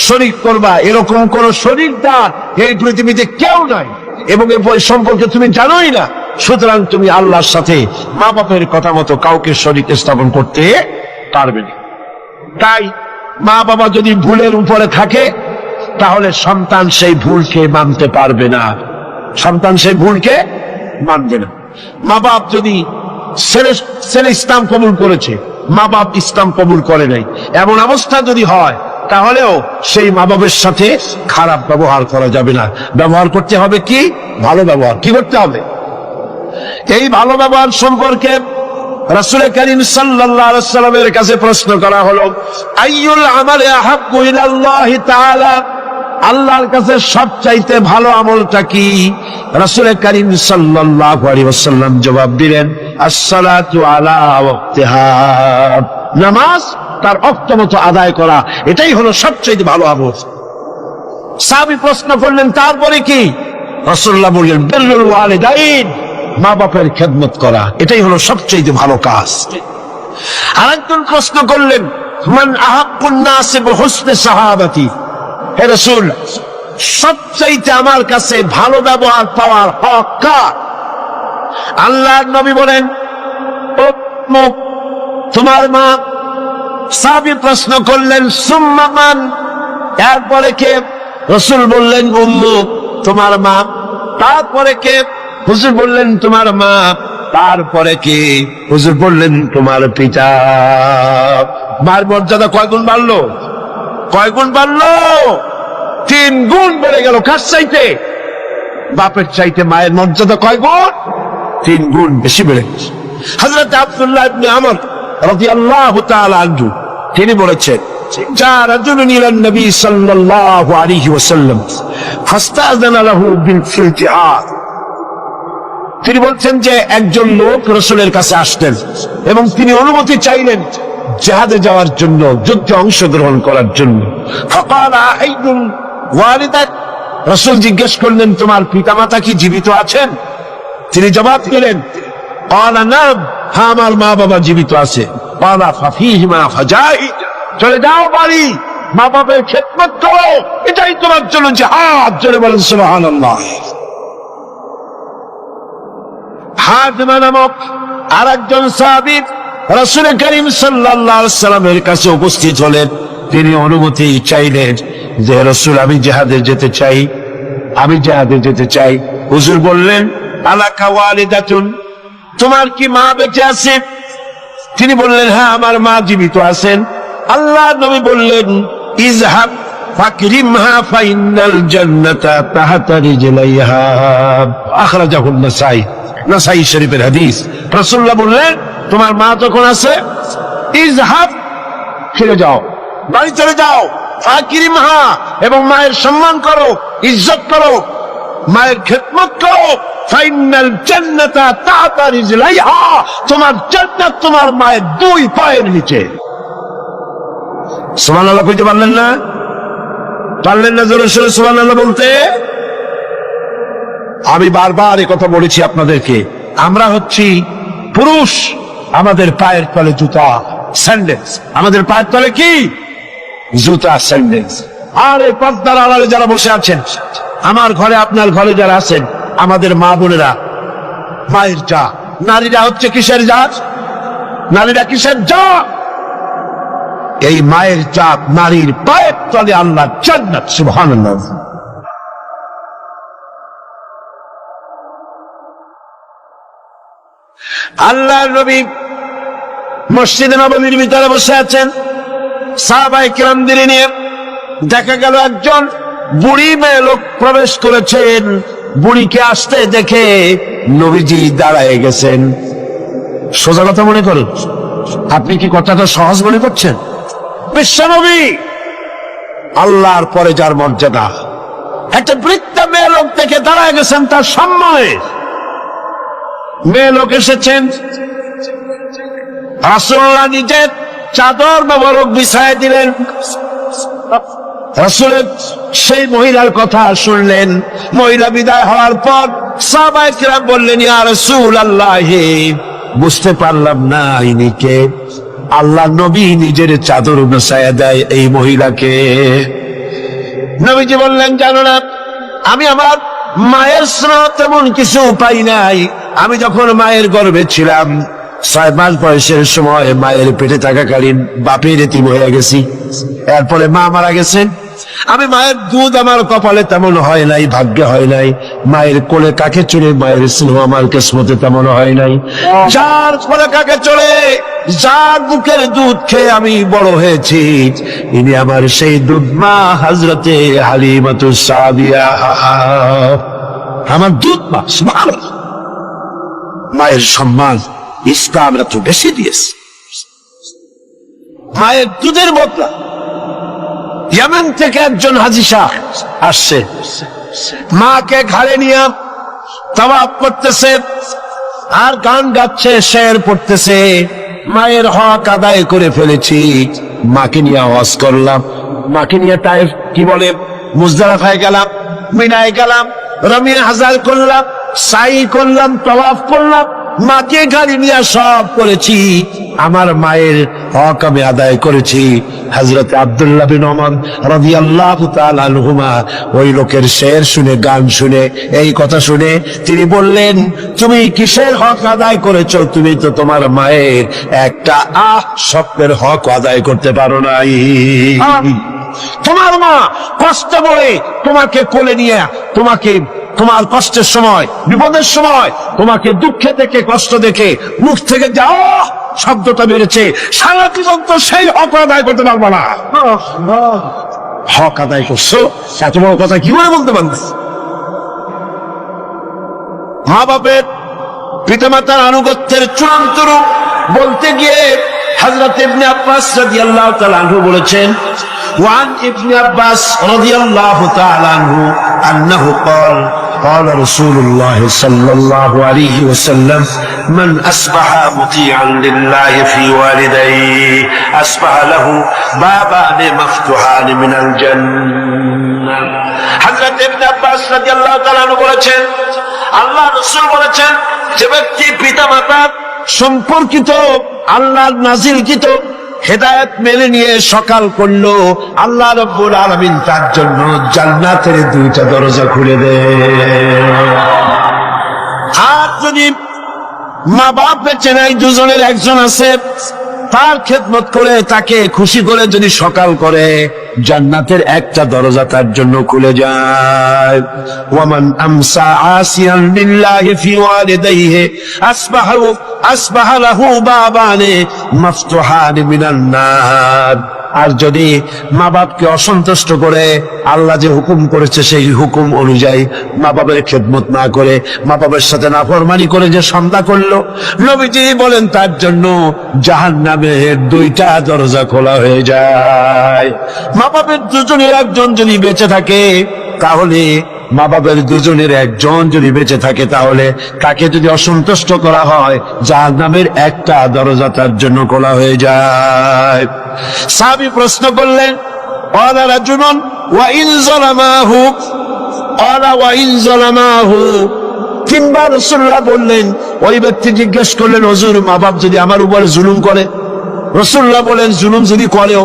শরীক করবা এরকম কোন শরীকদার এই পৃথিবীতে কেউ নাই এবং এই সম্পর্কে তুমি জানোই না, সুতরাং তুমি আল্লাহর সাথে মা বাপের কথা মতো কাউকে শরীক স্থাপন করতে পারবে না। তাই মা বাবা যদি ভুলের উপরে থাকে তাহলে সন্তান সেই ভুলকে মানতে পারবে না, সন্তান সেই ভুলকে মানবে না। মা বাপ যদি ছেলে ইসলাম কবুল করেছে, মা বাপ ইসলাম কবুল করে নাই, এমন অবস্থা যদি হয় তাহলেও সেই মা বাপের সাথে খারাপ ব্যবহার করা যাবে না। ব্যবহার করতে হবে কি? ভালো ব্যবহার। কি করতে হবে? এই ভালো ব্যবহার সম্পর্কে রাসূল করিম সাল্লাল্লাহু আলাইহি ওয়াসাল্লামের কাছে প্রশ্ন করা হলো, আইয়ুল আমালি আহাব্বু ইলাল্লাহি তাআলা, আল্লাহর কাছে সবচাইতে ভালো আমলটা কি? রাসূল করিম সাল্লাল্লাহু আলাইহি ওয়াসাল্লাম জবাব দিলেন, আসসালাতু আলা ওয়াক্তিহা, নামাজ তার ওয়াক্ত মতো আদায় করা, এটাই হলো সবচাইতে ভালো আমল। সাহাবী প্রশ্ন করলেন, তারপরে কি? রাসূলুল্লাহ বললেন, বিররুল ওয়ালিদাইন, মা বাপের খেদমত করা, এটাই হলো সবচাইতে ভালো কাজ। আরেকজন প্রশ্ন করলেন, মান আহাক্কুন নাস বিহুসনি সাহাবাতি, হে রাসূল, সবচাইতে আমার কাছে ভালো ব্যবহার পাওয়ার হক কার? আল্লাহর নবী বলেন, তোমার মা। সাহাবী প্রশ্ন করলেন, সুম্মা মান, এরপরে কে? রাসূল বললেন, উম্মু, তোমার মা। তারপরে কে? হুজুর বললেন, তোমার মা। তারপরে কে? হুজুর বললেন, তোমার পিতা। মার মর্যাদা কয় গুণ বাড়লো? কয় গুণ বাড়লো? 3 গুণ বেড়ে গেল। কার চাইতে? বাপের চাইতে মায়ের মর্যাদা কয় গুণ? 3 গুণ বেশি বেড়ে গেছে। হযরত আব্দুল্লাহ ইবনে আমর রাদিয়াল্লাহু তাআলা আনহু তিনি বলেছেন, যা রাজুলুন ইলান নবী সাল্লাল্লাহু আলাইহি ওয়াসাল্লাম ফাস্তাযানা লাহু বিল জিহাদ, তিনি বলছেন যে একজন লোক রাসূলের কাছে আসলেন এবং তিনি অনুমতি চাইলেন জিহাদে যাওয়ার জন্য, যুদ্ধে অংশগ্রহণ করার জন্য। ফাকালা আইদুল ওয়ালিদাত, রাসূল জিজ্ঞেস করলেন, তোমার পিতামাতা কি জীবিত আছেন? তিনি জবাব দিলেন, ক্বালা নাম, হ্যাঁ আমার মা বাবা জীবিত আছে, চলে যাও বাড়ি, মা বাবার খেদমত করো, এটাই তোমার জন্য জিহাদ। জোরে বলেন সুবহানাল্লাহ। হাজমা নামক আর একজন সাহাবী রাসূল করিম সাল্লাল্লাহু আলাইহি সাল্লামের কাছে উপস্থিত হলেন। তিনি অনুমতি চাইলেন যে রাসূল, আমি জিহাদে যেতে চাই, আমি জিহাদে যেতে চাই। হুজুর বললেন, আলাকা ওয়ালিদাতুন, তোমার কি মা বেঁচে আছে? তিনি বললেন, হ্যাঁ আমার মা জীবিত আছেন। আল্লাহ নবী বললেন, ইযহাব ফাকরিমহা ফাইন্নাল জান্নাতা তাহতা রিজলাইহা। আখরাজাহু নাসাই, নাসাই শরীফের হাদিস। রাসূলুল্লাহ বললেন, তোমার মা যখন আছে, ইযহাব, ফিরে যাও, বাড়ি চলে যাও, ফাকরিমহা, এবং মায়ের সম্মান করো, ইজ্জত করো, মায়ের খেদমত করো, ফাইনাল জান্নাতা তাহতা রিজলাইহা, তোমার জান্নাত তোমার মায়ের দুই পায়ের নিচে। সুবহানাল্লাহ কইতে পারলেন না? পারলেন না জোরে সোরে সুবহানাল্লাহ বলতে? আমি বারবার এই কথা বলেছি আপনাদেরকে, আমরা হচ্ছি পুরুষ, আমাদের পায়ের তলে জুতা, স্যান্ডেলস। আমাদের পায়ের তলে কি? জুতা, স্যান্ডেলস। আর এই পর্দার আড়ালে যারা বসে আছেন, আমার ঘরে, আপনার ঘরে যারা আছেন, আমাদের মা বোনেরা মায়ের জাত। নারীরা হচ্ছে কিসের জাত? নারীরা কিসের জাত? এই মায়ের জাত নারীর পায়ের তলে আল্লাহ জান্নাত। সুবহানাল্লাহ। আল্লাহর নবী মসজিদে নববীর ভিতরে বসে আছেন, সাহাবায়ে কিরামদের নিয়ে। দেখা গেল একজন বুড়ি মেয়ে লোক প্রবেশ করেছেন। বুড়িকে আসতে দেখে নবীজি দাঁড়ায় গেছেন। সোজা কথা মনে করুন, আপনি কি কথাটা সহজ মনে করছেন? বিশ্বনবী, আল্লাহর পরে যার মর্যাদা, একটা বৃদ্ধা মেয়ে লোক থেকে দাঁড়ায় গেছেন তার সম্মানে। মেয়ে লোক এসেছেন, রাসূলুল্লাহ নিজের চাদর মোবারক বিছায় দিলেন। রাসূলের সেই মহিলার কথা শুনলেন। মহিলা বিদায় হওয়ার পর সাহাবায়ে কিরাম বললেন, ইয়া রাসূলুল্লাহ, বুঝতে পারলাম না ইনি কে। আল্লাহ নবী নিজের চাদর বিছায়া দেয় এই মহিলাকে। নবীজি বললেন, জানো না, আমি আমার মায়ের স্নেহ তেমন কিছু পাই নাই। আমি যখন মায়ের গর্ভে ছিলাম, 6 মাস বয়সের সময় মায়ের পেটে থাকাকালীন বাপের এতিম হয়ে গেছি। এরপরে মা মারা গেছেন। আমি মায়ের দুধ আমার কপালে তেমন হয় নাই, ভাগ্যে হয় নাই। মায়ের কোলে কাকে চড়ে মায়ের স্নেহ আমার কিসমতে তেমন হয় নাই। যার কোলে কাকে চড়ে, যার বুকের দুধ খেয়ে আমি বড় হয়েছি, ইনি আমার সেই দুধ মা হযরতে হালিমাতুস সাদিয়া, আমার দুধ মা। সুবহানাল্লাহ। মায়ের সম্মান ইসলাম এত বেশি দিয়েছে। মায়ের দুধের বদলা ইয়ামান থেকে একজন হাজী শাহ আসছে, মাকে ঘাড়ে নিয়ে তাওয়াফ করতেছে আর গান গাচ্ছে, শের পড়তেছে। মায়ের হক আদায় করে ফেলেছি, মাকে নিয়ে হজ করলাম, মাকে নিয়ে তাইফ কি বলে মুজদালিফায় গেলাম, মিনায় গেলাম, রমিয়া হাজার করলাম, সাই করলাম, তাওয়াফ করলাম, মাকে গাড়ি নিয়ে সব করেছি। আমার মায়ের হক আমি আদায় করেছি। হযরত আব্দুল্লাহ বিন ওমর রাদিয়াল্লাহু তাআলা আনহুমা ওই লোকের শের শুনে, গান শুনে, এই কথা শুনে তিনি বললেন, তুমি কিসের হক আদায় করেছো? তুমি তো তোমার মায়ের একটা স্বপ্নের হক আদায় করতে পারো নাই। তোমার মা কষ্ট করে তোমাকে কোলে নিয়ে, তোমাকে তোমার কষ্টের সময়, বিপদের সময়, তোমাকে দুঃখে দেখে, কষ্ট দেখে মুখ থেকে যাও শব্দটা বেড়েছে, সারা জীবন তো সেই হক আদায় করতে পারবো না। হক আদায় করছো, এত বড় কথা কি করে বলতে পারবে? মা বাপের, পিতামাতার আনুগত্যের চূড়ান্ত রূপ বলতে গিয়ে হযরত ইবনে আব্বাস রাদিয়াল্লাহু তাআলা আনহু বলেছেন, وعن ابن عباس رضي الله تعالى عنه أنه قال قال رسول الله صلى الله عليه وسلم من أصبح مطيعا لله في والديه أصبح له بابان مفتوحان من الجنة. حضرت ابن عباس رضي الله تعالى عنه বলেছেন, আল্লাহ রাসূল বলেছেন, যে ব্যক্তি পিতা মাতার সম্পর্কিত আল্লাহর নাজিলকৃত হেদায়েত মেনে নিয়ে সকাল করলো, আল্লাহ রাব্বুল আলামিন তার জন্য জান্নাতের 2টা দরজা খুলে দেয়। আর যদি মা বাপ বেঁচে নাই, দুজনের একজন আছে, তার খেদমত করে তাকে খুশি করে যদি সকাল করে, জান্নাতের 1টা দরজা তার জন্য খুলে যায়। ওয়ামান আমসা আসিয়ান লিল্লাহি ফি ওয়ালিদাইহি আসবাহা লাহু বাবানে মাফতুহান মিনান নার। আর যদি মা বাপকে অসন্তুষ্ট করে, আল্লাহ যে হুকুম করেছে সেই হুকুম অনুযায়ী মা বাবার খেদমত না করে, মা বাবার সাথে নাফরমানি করে যে সন্ধ্যা করলো, নবীজি বলেন তার জন্য জাহান্নামের 2টা দরজা খোলা হয়ে যায়। মা বাবার দুজনের একজন যদি বেঁচে থাকে, তাহলে মা বাবার দুজনের একজন যদি বেঁচে থাকে, তাহলে তাকে যদি অসন্তুষ্ট করা হয়, জাহান্নামের 1টা দরজা তার জন্য খোলা হয়ে যায়। সাহাবী প্রশ্ন করলেন, ক্বালা রাজুলুন ওয়া ইন যালামাহু, ক্বালা ওয়া ইন যালামাহু। 3 বার রাসূলুল্লাহ বললেন। ওই ব্যক্তি জিজ্ঞেস করলেন, হুজুর মা বাপ যদি আমার উপর জুলুম করে? রাসূলুল্লাহ বলেন, জুলুম যদি করেও?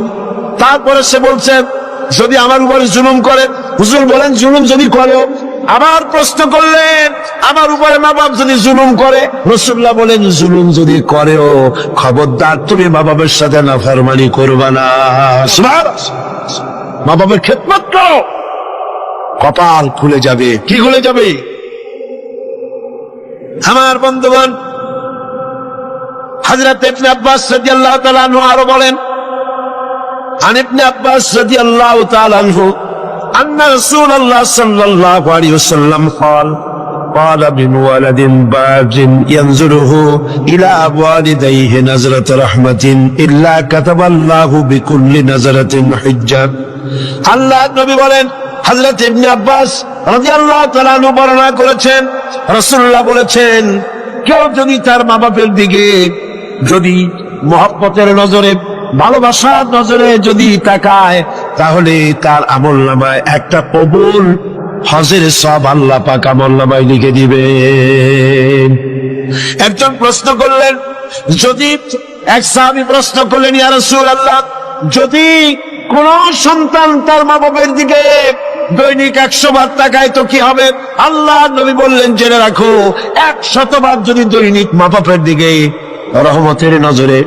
তারপরে সে বলছে, যদি আমার উপরে জুলুম করে? হুজুর বলেন, জুলুম যদি করেও? আবার প্রশ্ন করলেন, আমার উপরে মা বাপ যদি জুলুম করে? রাসূলুল্লাহ বলেন, জুলুম যদি করেও খবরদার তুমি মা বাবার সাথে নাফরমানি করবা না। মা বাবার খেদমত করো, কপাল খুলে যাবে। কি খুলে যাবে? আমার বন্ধুগণ, হযরত ইবনে আব্বাস রাদিয়াল্লাহু তাআলা আনহু আরো বলেন, عن ابن عباس رضي الله تعالى عنه أن رسول الله صلى الله عليه وسلم قال من ولد باج ينظره إلى والديه نظرة رحمة إلا كتب الله بكل نظرة حجة। আল্লাহ নবী বলেন, হযরত ইবনে আব্বাস রাদিয়াল্লাহু তাআলা আনহু বর্ণনা করেছেন, রাসূলুল্লাহ বলেছেন, কেউ যদি তার মা বাপের দিকে যদি মহব্বতের নজরে, ভালোবাসার নজরে যদি তাকায়, তাহলে তার আমলনামায় 1টা কবুল হজের সওয়াব আল্লাহ পাক আমলনামায় লিখে দিবেন। একজন প্রশ্ন করলেন, যদি এক সাহাবী প্রশ্ন করলেন, ইয়া রাসূলুল্লাহ, যদি কোন সন্তান তার মা বাবার দিকে দৈনিক 100 বার তাকায় তো কি হবে? আল্লাহ নবী বললেন, জেনে রাখো, 100 বার যদি দৈনিক মা বাপের দিকে রহমতের নজরে,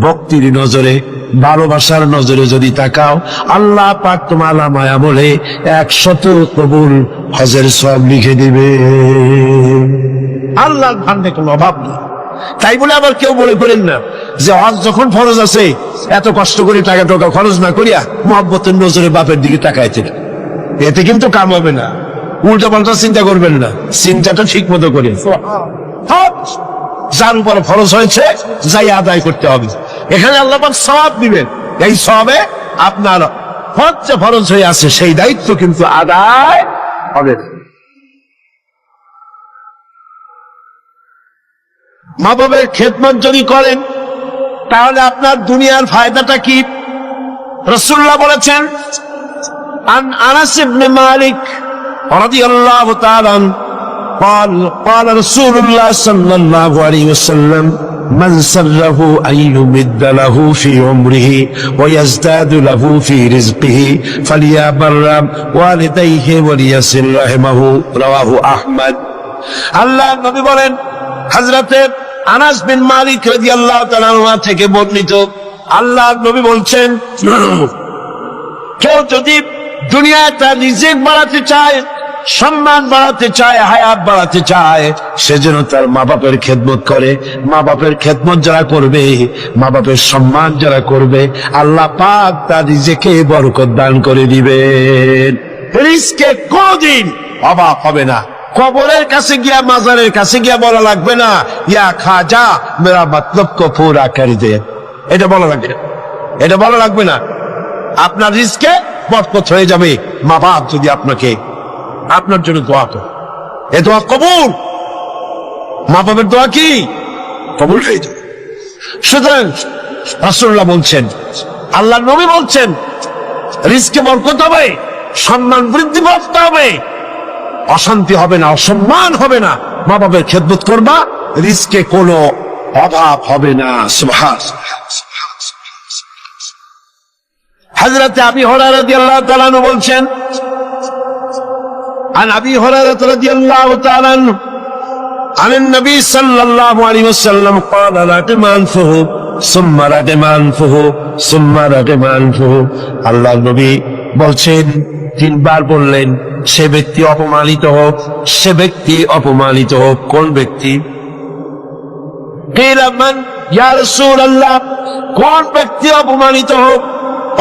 ভক্তির নজরে, ভালোবাসার নজরে যদি তাকাও, আল্লাহ পাক তোমার আমলে আমলে 100 কবুল হজের সওয়াব লিখে দিবে। আল্লাহর ভান্ডে কোনো অভাব নেই। তাই বলে আবার কেউ বলে করেন না যে হজ যখন ফরজ আছে, এত কষ্ট করে টাকা খরচ না করিয়া মহব্বতের নজরে বাপের দিকে তাকাইতে, এতে কিন্তু কাম হবে না। উল্টা পাল্টা চিন্তা করবেন না, চিন্তাটা ঠিক মতো করে যার উপর ফরজ হয়েছে যাই আদায় করতে হবে। এখানে আল্লাহ পাক সওয়াব দিবেন, এই সওয়াবে আপনার হজ যে ফরজ হয়ে আছে সেই দায়িত্ব কিন্তু আদায় হবে। মা বাবার খেদমত যদি করেন, তাহলে আপনার দুনিয়ার ফায়দাটা কি? রাসূলুল্লাহ বলেছেন, আন আনাস ইবনে মালিক রাদিয়াল্লাহু তাআলা قال رسول الله صلى الله عليه وسلم من سره أن يمد له في عمره ويزداد له في رزقه فليبر والديه وليصل رحمه رواه أحمد। আল্লাহ নবী বলেন, হযরতে আনাস বিন মালিক রাদিয়াল্লাহু তাআলা আনহু থেকে বর্ণিত, আল্লাহ নবী বলছেন, কেউ যদি দুনিয়ায় তার রিজিক বাড়াতে চায়, সম্মান বাড়াতে চায়, হায়াত বাড়াতে চায়, সেজন্য তার মা বাপের খেদমত করে। মা বাপের খেদমত যারা করবে, মা বাপের সম্মান যারা করবে, আল্লাহ পাক তার রিজিকে বরকত দান করে দিবেন। রিজকে কোনদিন অভাব হবে না। কবরের কাছে গিয়া, মাজারের কাছে গিয়া বলা লাগবে না, ইয়া খাজা মেরা মতলব কো পুরা করে দে, এটা বলা লাগবে না, এটা বলা লাগবে না। আপনার রিজকে বরকত হয়ে যাবে মা বাপ যদি আপনাকে, আপনার জন্য দোয়া করে। এ দোয়া কবুল, মা বাবার দোয়া কি কবুল হয়ে যাবে। সুতরাং রাসূলুল্লাহ বলছেন, আল্লাহ নবী বলছেন, রিজকে বরকত হবে, সম্মান বৃদ্ধি পাতে হবে, অশান্তি হবে না, অসম্মান হবে না। মা বাবার খেদমত করবা, রিজকে কোনো অভাব হবে না। সুবহানাল্লাহ। হযরত আবী হুরায়রা রাদিয়াল্লাহু তাআলা আনহু বলছেন, عن أبي هريرة رضي الله تعالى عنه عن النبي صلى الله عليه وسلم قال رغم أنفه ثم رغم أنفه ثم رغم أنفه। আল্লাহর নবী বলছেন, তিনবার বললেন, সে ব্যক্তি অপমানিত হোক, সে ব্যক্তি অপমানিত হোক। কোন ব্যক্তি? قيل من يا رسول الله, কোন ব্যক্তি অপমানিত হোক?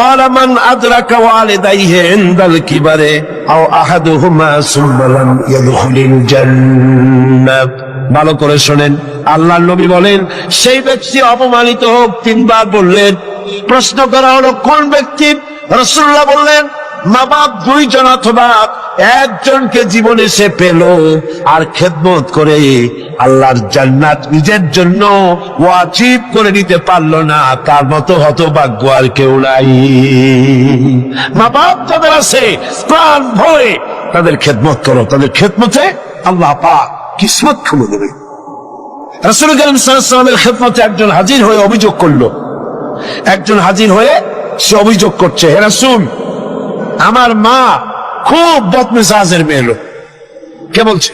قال من أدرك والديه عند الكبر أو أحدهما ثم لم يدخل الجنة। ভালো করে শোনেন, আল্লাহর নবী বলেন সেই ব্যক্তি অপমানিত হোক। তিনবার বললেন। প্রশ্ন করা হলো কোন ব্যক্তি? রাসূলুল্লাহ বললেন মা বাপ দুইজন অথবা একজনকে জীবনে সে পেল আর খেদমত করে আল্লাহর জান্নাত নিজের জন্য ওয়াজিব করে নিতে পারলো না, তার মতো হতভাগ্য আর কেউ নাই। মা বাপ যাদের আছে প্রাণ ভরে তাদের খেদমত করো, তাদের খেদমতে আল্লাহ পাক কিসমত খুলে দেবে। রাসূল করিম সাল্লাল্লাহু আলাইহি ওয়াসাল্লামের খেদমতে একজন হাজির হয়ে অভিযোগ করলো। একজন হাজির হয়ে সে অভিযোগ করছে, হে রাসূল, আমার মা খুব বদমেজাজের মেয়ে লোক। কে বলছে?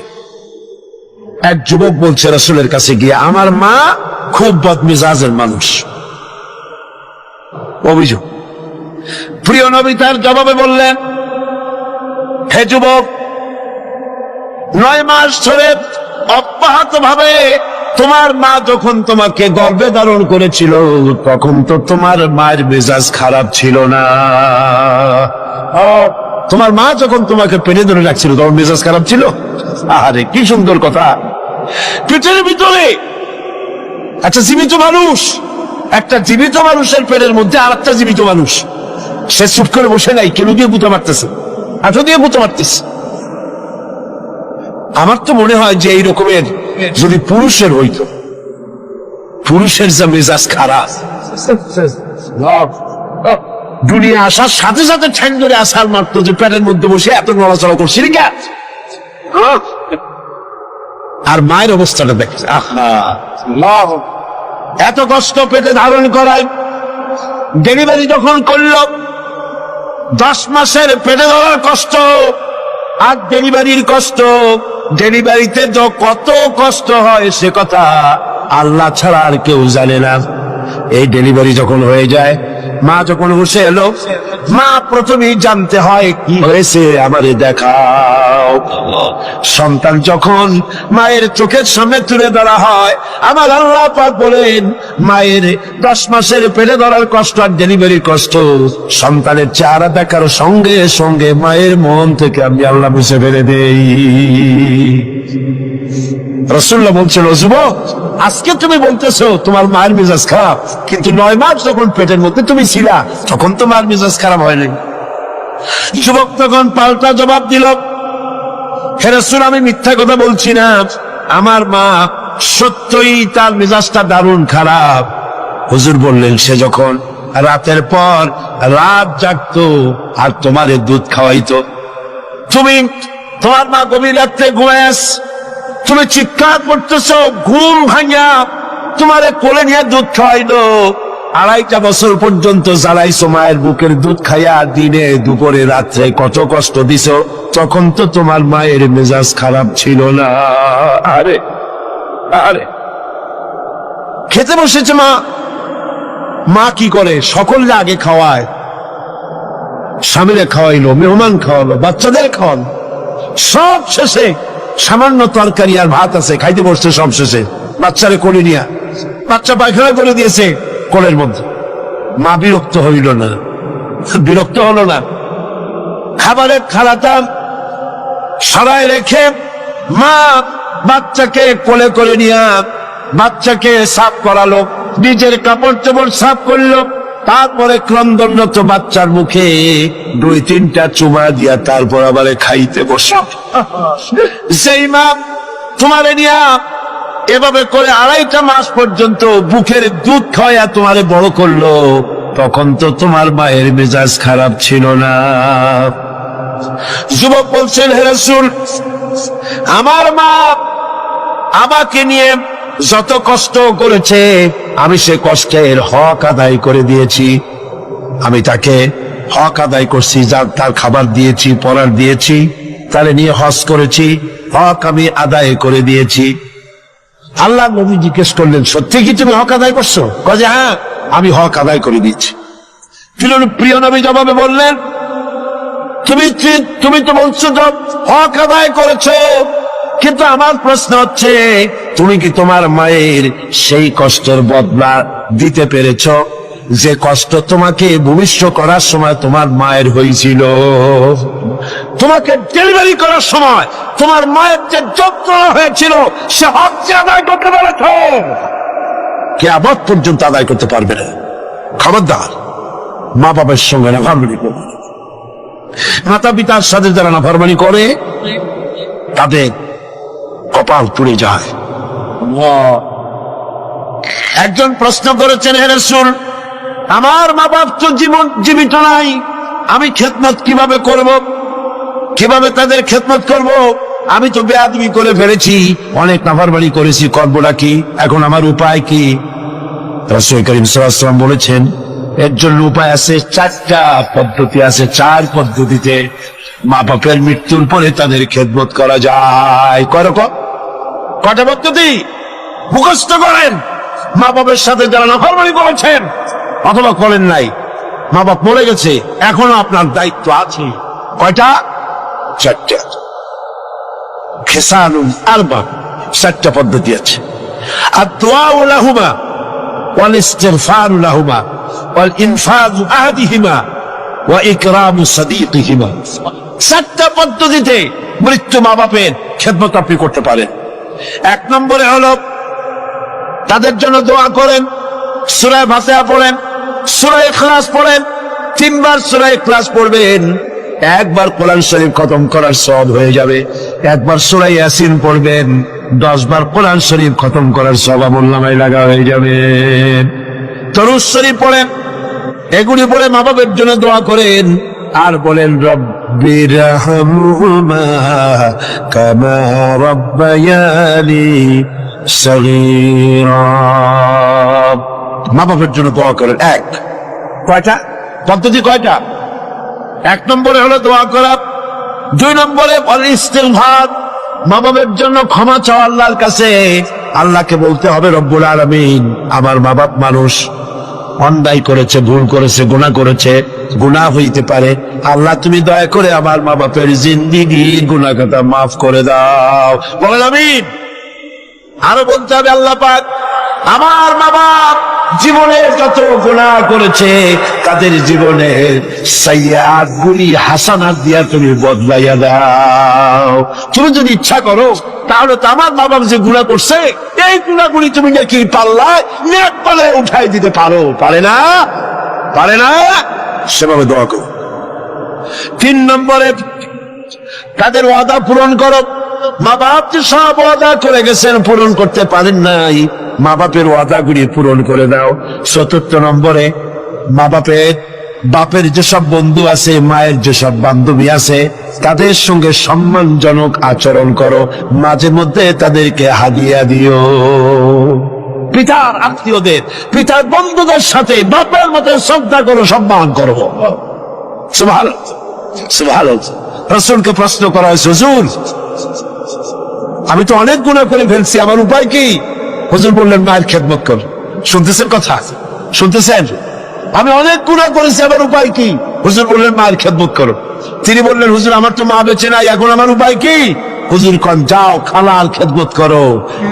এক যুবক বলছে রাসূলের কাছে গিয়ে, আমার মা খুব বদমেজাজের মানুষ। অভিযোগ। প্রিয় নবী তার জবাবে বললেন, হে যুবক, 9 মাস ধরে অব্যাহত ভাবে তোমার মা যখন তোমাকে গর্ভে ধারণ করেছিল তখন তো তোমার মায়ের মেজাজ খারাপ ছিল না। তোমার মা যখন তোমাকে পেটে ধরে রাখছিল তখন মেজাজ খারাপ ছিল? আরে কি সুন্দর কথা। পেটের ভিতরে একটা জীবিত মানুষ, একটা জীবিত মানুষের পেটের মধ্যে আর একটা জীবিত মানুষ, সে চুপ করে বসে নাই, কেন দিয়ে গুঁতো মারতেছে, আঠো দিয়ে গুঁতো মারতেছে। আমার তো মনে হয় যে এই রকমের যদি পুরুষের হইতো, পুরুষের যা মেজাজ খারাপ, দুনিয়া আসার সাথে সাথে ঠ্যাং ধরে আসার মারতো যে পেটের মধ্যে বসে এত নড়াচড়া করছি। আর মায়ের অবস্থাটা দেখছে, এত কষ্ট পেটে ধারণ করায়। ডেলিভারি যখন করল, 10 মাসের পেটে ধরার কষ্ট আর ডেলিভারির কষ্ট, ডেলিভারিতে তো কত কষ্ট হয় সে কথা আল্লাহ ছাড়া আর কেউ জানে না। এই ডেলিভারি যখন হয়ে যায়, মা যখন বসে এলো, মা প্রথমেই জানতে হয় কি হয়েছে, আমারে দেখাও। সন্তান যখন মায়ের চোখের সামনে তুলে ধরা হয়, আমার আল্লাহ পাক বলেন মায়ের 10 মাসের পেটে ধরার কষ্ট আর ডেলিভারির কষ্ট সন্তানের চেহারা দেখার সঙ্গে সঙ্গে মায়ের মন থেকে আমি আল্লাহ মুছে ফেলে দেই। রাসূলুল্লাহ বলছিল, যুবক, আজকে তুমি বলতেছো তোমার মায়ের মেজাজ খারাপ, কিন্তু 9 মাস যখন পেটের মধ্যে তুমি ছিলা তখন তোমার মেজাজ খারাপ হয়নি। যুবক তখন পাল্টা জবাব দিল, হে রাসূল, আমি মিথ্যা কথা বলছি না, আমার মা সত্যই তার মেজাজটা দারুণ খারাপ। হুজুর বললেন, সে যখন রাতের পর রাত জাগতো আর তোমারে দুধ খাওয়াইতো, তুমি তোমার মা গভীর রাত্রে ঘুমাস, তুমি চিৎকার করতেছো, ঘুম ভাঙা তোমারে কোলে নিয়ে দুধ খাওয়াইলো, 2.5 বছর পর্যন্ত জ্বালাইছো মায়ের বুকের দুধ খাইয়া, দিনে দুপুরে রাত্রে কত কষ্ট দিছো, তখন তো তোমার মায়ের মেজাজ খারাপ ছিল না। আরে আরে খেতে বসেছে মা, মা কি করে, সকলকে আগে খাওয়ায়, স্বামীরে খাওয়াইলো, মেহমান খাওয়ালো, বাচ্চাদের খাওয়ালো, সব শেষে সামান্য তরকারি আর ভাত আছে, খাইতে বসছে সব শেষে, বাচ্চারে কোলে নিয়া, বাচ্চা পায়খানা করে দিয়েছে কোলের মধ্যে। মা বিরক্ত হইল না, বিরক্ত হলো না, খাবারের থালাটা সরায় রেখে মা বাচ্চাকে কোলে করে নিয়া বাচ্চাকে সাফ করালো, নিজের কাপড় চোপড় সাফ করলো, তারপরে ক্রন্দনরত বাচ্চার মুখে 2-3টা চুমা দিয়া তারপর আবার খাইতে বসো। সেই মা তোমারে নিয়া এভাবে করে 2.5 মাস পর্যন্ত বুকের দুধ খাওয়া তোমারে বড় করলো, তখন তো তোমার মায়ের মেজাজ খারাপ ছিল না। যুবক বলছেন, হে রাসূল, আমার মা আমাকে নিয়ে যত কষ্ট করেছে আমি সে কষ্টের হক আদায় করে দিয়েছি। আমি তাকে হক আদায় করছি, যার তার খাবার দিয়েছি, পড়ার দিয়েছি, তারে নিয়ে হজ করেছি, হক আমি আদায় করে দিয়েছি। আল্লাহ নবী জিজ্ঞেস করলেন, সত্যি কি তুমি হক আদায় করছো? কাজে হ্যাঁ, আমি হক আদায় করে দিয়েছি। প্রিয় নবী জবাবে বললেন, তুমি তো বলছো যে হক আদায় করেছো, কিন্তু আমার প্রশ্ন হচ্ছে তুমি কি তোমার মায়ের সেই কষ্টের বদলা দিতে পেরেছ যে কষ্ট তোমাকে ভবিষ্যৎ করার সময় তোমার মায়ের হয়েছিল? তোমাকে ডেলিভারি করার সময় তোমার মায়ের যে যন্ত্রণা হয়েছিল সে হক আদায় করতে পেরেছ? কিয়ামত পর্যন্ত আদায় করতে পারবে না। খবরদার মা বাবার সঙ্গে নাফরমানি করবে না। মাতা পিতার সাথে যারা নাফরমানি করে তাদের কপাল পুড়ে যায়। একজন প্রশ্ন করেছেন, হে রাসূল, আমার মা বাপ তো জীবিত নাই, আমি খেদমত কিভাবে করব? কিভাবে তাদের খেদমত করব? আমি তো বেয়াদবি করে ফেলেছি, অনেক নাফরমানি করেছি, করবটা কি? এখন আমার উপায় কি? রাসূল করিম সাল্লাল্লাহু আলাইহি ওয়াসাল্লাম বলেছেন, এর জন্য উপায় আছে, 4টা পদ্ধতি আছে। 4 পদ্ধতিতে মা বাপের মৃত্যুর পরে তাদের খেদমত করা যায়। কয়টা পদ্ধতি মুখস্থ করেন। মা বাপের সাথে যারা নাফরমানি করেছেন অথবা করেন নাই, মা বাপ মরে গেছে, এখনো আপনার দায়িত্ব আছে। কয়টা? 4টা। খিসালুন আরবা, 4টা পদ্ধতি আছে। আদ-দুআউ লাহুমা ওয়াল ইস্তিগফারু লাহুমা ওয়াল ইনফাযু আহাদিহিমা ওয়া ইকরামু সাদীকিহিমা। 4টা পদ্ধতিতে মৃত্যু মা বাপের খেদমত আপনি করতে পারেন। 1 নম্বরে হলো তাদের জন্য দোয়া করেন, সূরা ফাতিহা পড়েন, সূরা ইখলাস পড়েন। 3 বার সূরা ইখলাস পড়বেন, 1 বার কোরআন শরীফ খতম করার সওয়াব হয়ে যাবে। 1 বার সূরা ইয়াসিন পড়বেন, 10 বার কোরআন শরীফ খতম করার সওয়াব আমলনামায় লাগা হয়ে যাবে। দরুদ শরীফ পড়েন, এগুলি পড়ে মা বাবার জন্য দোয়া করেন। আর বলেন, রব্বিরহামহুমা কামা রাব্বায়ানি সগীরা। মা বাবার জন্য দোয়া করেন। কয়টা পদ্ধতি? কয়টা? 1 নম্বরে হলো দোয়া করা। 2 নম্বরে ইস্তিগফার, মা বাবার জন্য ক্ষমা চাওয়া আল্লাহর কাছে। আল্লাহকে বলতে হবে, রব্বুল আলামিন, আমার মা বাপ মানুষ, অন্যায় করেছে, ভুল করেছে, গুনাহ করেছে, গুনাহ হইতে পারে। আল্লাহ তুমি দয়া করে আমার মা বাপের জিন্দেগি গুনাহ কথা মাফ করে দাও। বলেন আমিন। আরো বলতে হবে, আল্লাহ পাক, আমার মা বাপ জীবনে যত গুনাহ করেছে তাদের জীবনের সাইয়্যাত গুলি হাসানাত দিয়া তুমি বদলাইয়া দাও। তুমি যদি ইচ্ছা করো তাহলে তো আমার মা বাপ যে গুনাহ করছে এই গুনাহগুলি তুমি নাকি পাল্লায় নেক পাল্লায় উঠাই দিতে পারো। পারে না? পারে না? সেভাবে দোয়া করো। 3 নম্বরে তাদের ওয়াদা পূরণ করো। মা বাপ যে সব ওয়াদা করে গেছেন, পূরণ করতে পারেন নাই, মা বাপের ওয়াদাগুলি পূরণ করে দাও। 4 নম্বরে মা বাপের যেসব বন্ধু আছে, মায়ের যেসব বান্ধবী আছে, তাদের সঙ্গে সম্মানজনক আচরণ করো। মাঝে মধ্যে তাদেরকে হাদিয়া দিও। পিতার আত্মীয়দের, পিতার বন্ধুদের সাথে বাপের মতো শ্রদ্ধা করো, সম্মান করো। সুবহানাল্লাহ, সুবহানাল্লাহ। রাসূলকে প্রশ্ন করা হয়েছে, হুজুর আমি তো অনেক গুনাহ করে ফেলছি, আমার উপায় কি? হুজুর বললেন, মায়ের খেদমত করো। শুনতেছেন কথা? শুনতেছেন? আমি অনেক গুনাহ করেছি, আমার উপায় কি? হুজুর বললেন, মায়ের খেদমত করো। তিনি বললেন, হুজুর আমার তো মা বেঁচে নাই, এখন আমার উপায় কি? হুজুর কন, যাও খালার খেদমত করো।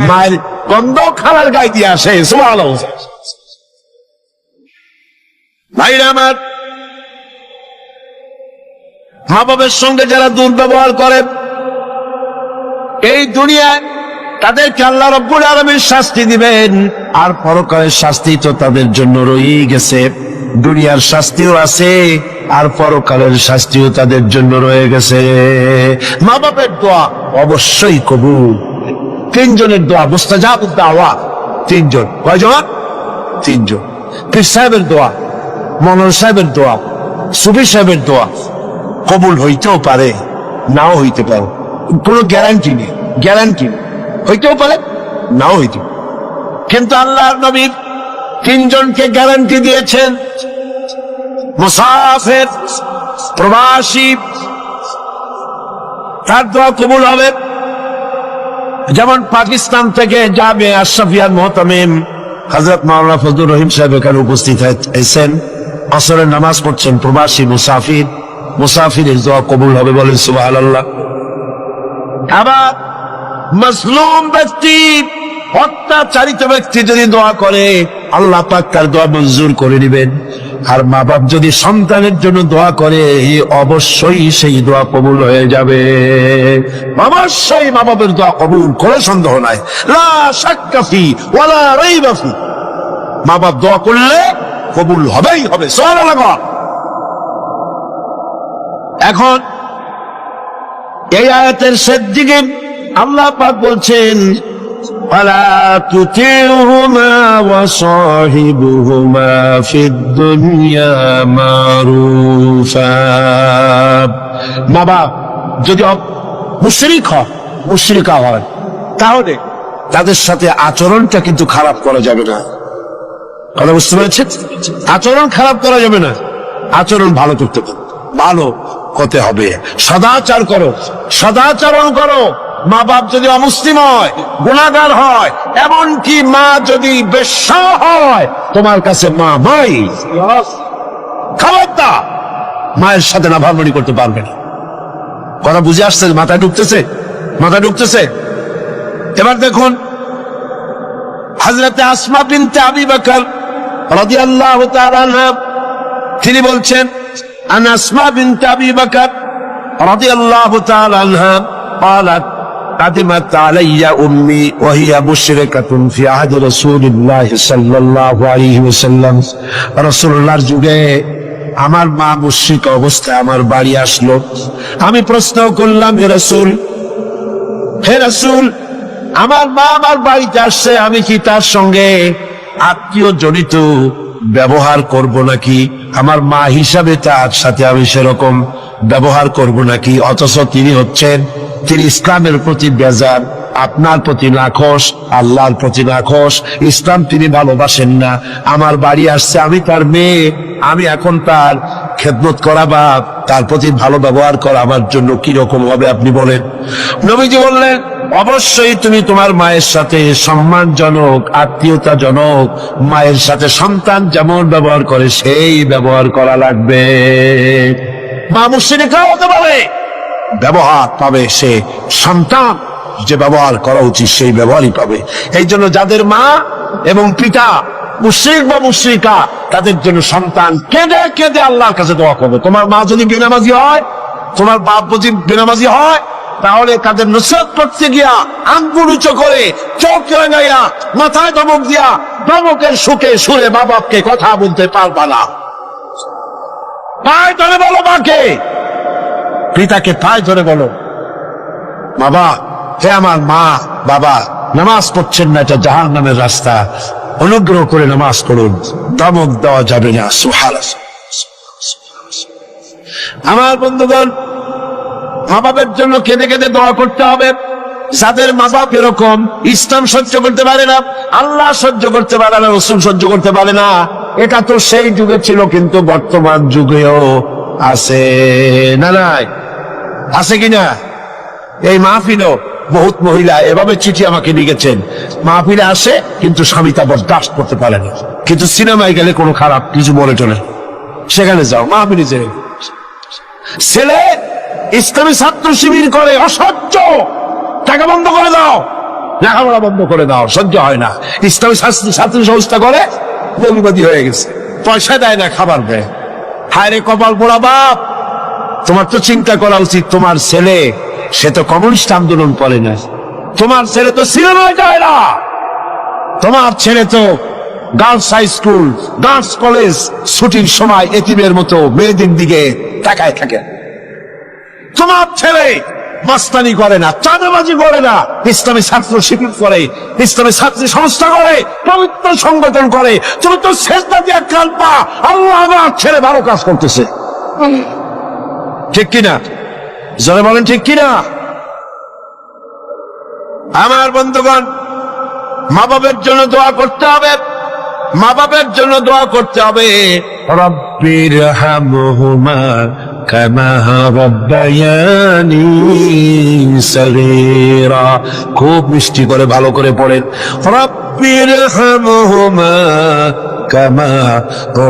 মায়ের গন্ধ খালার গায়ে দিয়ে আসে। সুবহানাল্লাহ। ভাইরা আমার, মা বাবার সঙ্গে যারা দুর্ব্যবহার করে এই দুনিয়ায় তাদেরকে আল্লাহ রব্বুল আলামিন শাস্তি দিবেন। আর পরকালের শাস্তি তো তাদের জন্য রয়েই গেছে। দুনিয়ার শাস্তিও আছে আর পরকালের শাস্তিও তাদের জন্য রয়ে গেছে। মা বাপের দোয়া অবশ্যই কবুল। 3 জনের দোয়া মুস্তাজাবুদ দাওয়া। 3 জন। কয়জন? 3 জন। পীর সাহেবের দোয়া, মৌলানা সাহেবের দোয়া, সুফি সাহেবের দোয়া কবুল হইতেও পারে, নাও হইতে পারে। কোনো গ্যারান্টি নেই। গ্যারান্টি হইতেও পারে, নাও হইতে। কিন্তু আল্লাহর নবী তিনজনকে গ্যারান্টি দিয়েছেন, মুসাফির, প্রবাসী, তার দোয়া কবুল হবে। যেমন পাকিস্তান থেকে যাবে আশরাফিয়ার মুহতামিম হযরত মাওলানা ফজলুর রহিম সাহেব এখানে উপস্থিত হয়েছেন, আসরের নামাজ পড়ছেন। প্রবাসী মুসাফির, মুসাফিরের দোয়া কবুল হবে, বলেন সুবহানাল্লাহ। আবার মাজলুম ব্যক্তি, অত্যাচারিত ব্যক্তি যদি দোয়া করে আল্লাহ পাক তার দোয়া মঞ্জুর করে দিবেন। আর মা বাপ যদি সন্তানের জন্য দোয়া করে অবশ্যই সেই দোয়া কবুল হয়ে যাবে, অবশ্যই মা বাপের দোয়া কবুল, কোনো সন্দেহ নাই, লা শাক্কা ফি ওয়ালা রাইবা ফি। মা বাপ দোয়া করলে কবুল হবেই হবে, সুবহানাল্লাহ। এখন এই আয়াতের শেষ দিকে আল্লাহ পাক বলছেন, وَلَا تُطِعْهُمَا وَصَاحِبْهُمَا فِي الدُّنْيَا مَعْرُوفًا। মা বাপ যদি মুশরিকা হয় তাহলে তাদের সাথে আচরণটা কিন্তু খারাপ করা যাবে না। কথা বুঝতে পেরেছেন? আচরণ খারাপ করা যাবে না, আচরণ ভালো করতে হবে। সদাচার করো, সদাচরণ করো। মা বাপ যদি অমুসলিম হয়, গুনাহগার হয়, এমনকি মা যদি বেশ্যা হয়, তোমার কাছে মা মাই, খবরদার মায়ের সাথে নাফরমানি করতে পারবে না। কথা বুঝে আসছে? মাথায় ঢুকতেছে? এবার দেখুন হযরতে আসমা বিনতে আবি বকর রাদিয়াল্লাহু তাআলা আনহা, তিনি বলছেন, আন আসমা বিনতে আবি বকর রাদিয়াল্লাহু তাআলা আনহা قالت قدمت علي أمي وهي مشركة في عهد رسول الله صلى الله عليه وسلم। রাসূলুল্লাহর যুগে আমার মা মুশরিক অবস্থায় আমার বাড়ি আসলো। আমি প্রশ্ন করলাম, হে রাসূল, আমার মা আমার বাড়িতে আসছে, আমি কি তার সঙ্গে আত্মীয় জনিত ব্যবহার করব নাকি? আমার মা হিসাবে তার সাথে আমি সেরকম ব্যবহার করব নাকি? অথচ তিনি ইসলামের প্রতি বেজার, আপনার প্রতি নাখোশ, আল্লাহর প্রতি নাখোশ, ইসলাম তিনি ভালোবাসেন না। আমার বাড়ি আসছে, আমি তার মেয়ে, আমি এখন তার খেদমত করা বা তার প্রতি ভালো ব্যবহার করা আমার জন্য কি রকম হবে আপনি বলেন? নবীজি বললেন, অবশ্যই তুমি তোমার মায়ের সাথে সম্মানজনক, আত্মীয়তাজনক, মায়ের সাথে সন্তান যেমন ব্যবহার করে সেই ব্যবহার করা লাগবে। মা মুশরিকা হতে পারে, ব্যবহার পাবে সে সন্তান যে ব্যবহার করা উচিত সেই ব্যবহারই পাবে। এই জন্য যাদের মা এবং পিতা মুশরিক বা মুশরিকা, তাদের জন্য সন্তান কেঁদে কেঁদে আল্লাহর কাছে দোয়া করবে। তোমার মা যদি বেনামাজি হয়, তোমার বাপ যদি বেনামাজি হয়, তাহলে তাদের নসিহত করতে গিয়া আঙ্গুল উঁচু করে, চোখ লাগাইয়া, মাথায় ধমক দিয়া, ধমকের সুরে মা বাপকে কথা বলতে পারবা না। পায়ে ধরে বলো মাকে, পিতাকে পায়ে ধরে বলো, বাবা, হে আমার মা বাবা, নামাজ পড়ছেন না, এটা জাহান্নামের রাস্তা, অনুগ্রহ করে নামাজ পড়ুন, ধমক দেওয়া যাবে না। সুবহানাল্লাহ। আমার বন্ধুগণ, মা বাবার জন্য কেঁদে কেঁদে দোয়া করতে হবে। যাদের মা বাপ এরকম, ইসলাম সহ্য করতে পারে না, আল্লাহ সহ্য করতে পারে না, রাসূল সহ্য করতে পারে না, এটা তো সেই যুগে ছিল, কিন্তু বর্তমান যুগেও আছে না? নাই আছে কিনা? এই মাহফিলও বহুত মহিলা এভাবে চিঠি আমাকে লিখেছেন, মাহফিলে আসে কিন্তু স্বামী তা বরদাস্ত করতে পারে না, কিন্তু সিনেমায় গেলে কোনো খারাপ কিছু বলে চলে, সেখানে যাও, মাহফিলে যে ছেলে ইসলামী ছাত্র শিবির করে, অসহ্য, টাকা বন্ধ করে দাও, লেখাপড়া বন্ধ করে দাও, সহ্য হয় না। ইসলামী ছাত্র সংস্থা করে, বলিবাদী হয়ে গেছে, পয়সা দেয় না, খাবার দেয়। হায় রে কপাল পোড়া বাপ, তোমার তো চিন্তা করা উচিত, তোমার ছেলে সে তো কমিউনিস্ট আন্দোলন করে না, তোমার ছেলে তো সিনেমায় যায় না, তোমার ছেলে তো girls high school, girls college ছুটির সময় এতিমের মতো মেয়েদের দিকে তাকায় থাকে। তোমার ছেলে মাস্তানি করে না, চাঁদাবাজি করে না, ইসলামী ছাত্র শিবির করে, ইসলামী ছাত্রী সংস্থা করে, পবিত্র সংগঠন করে। তুমি তো সেজদা দিয়ে কাঁদবা, আল্লাহ আমার ছেলে ভালো কাজ করতেছে, ঠিক কিনা? জোরে বলেন ঠিক কিনা? আমার বন্ধুগণ, মা বাবার জন্য দোয়া করতে হবে, মা বাবার জন্য দোয়া করতে হবে। রব্বির হামহুমা কামা রাব্বায়ানি সগীরা। খুব মিষ্টি করে ভালো করে পড়েন, রব্বির হামহুমা কামা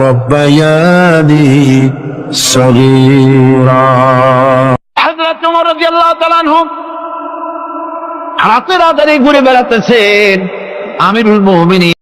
রাব্বায়ানি সগীরা। হযরত ওমর রাদিয়াল্লাহু তাআলা আনহু রাতের আধারে ঘুরে বেড়াতেছেন, আমিরুল মুমিনিন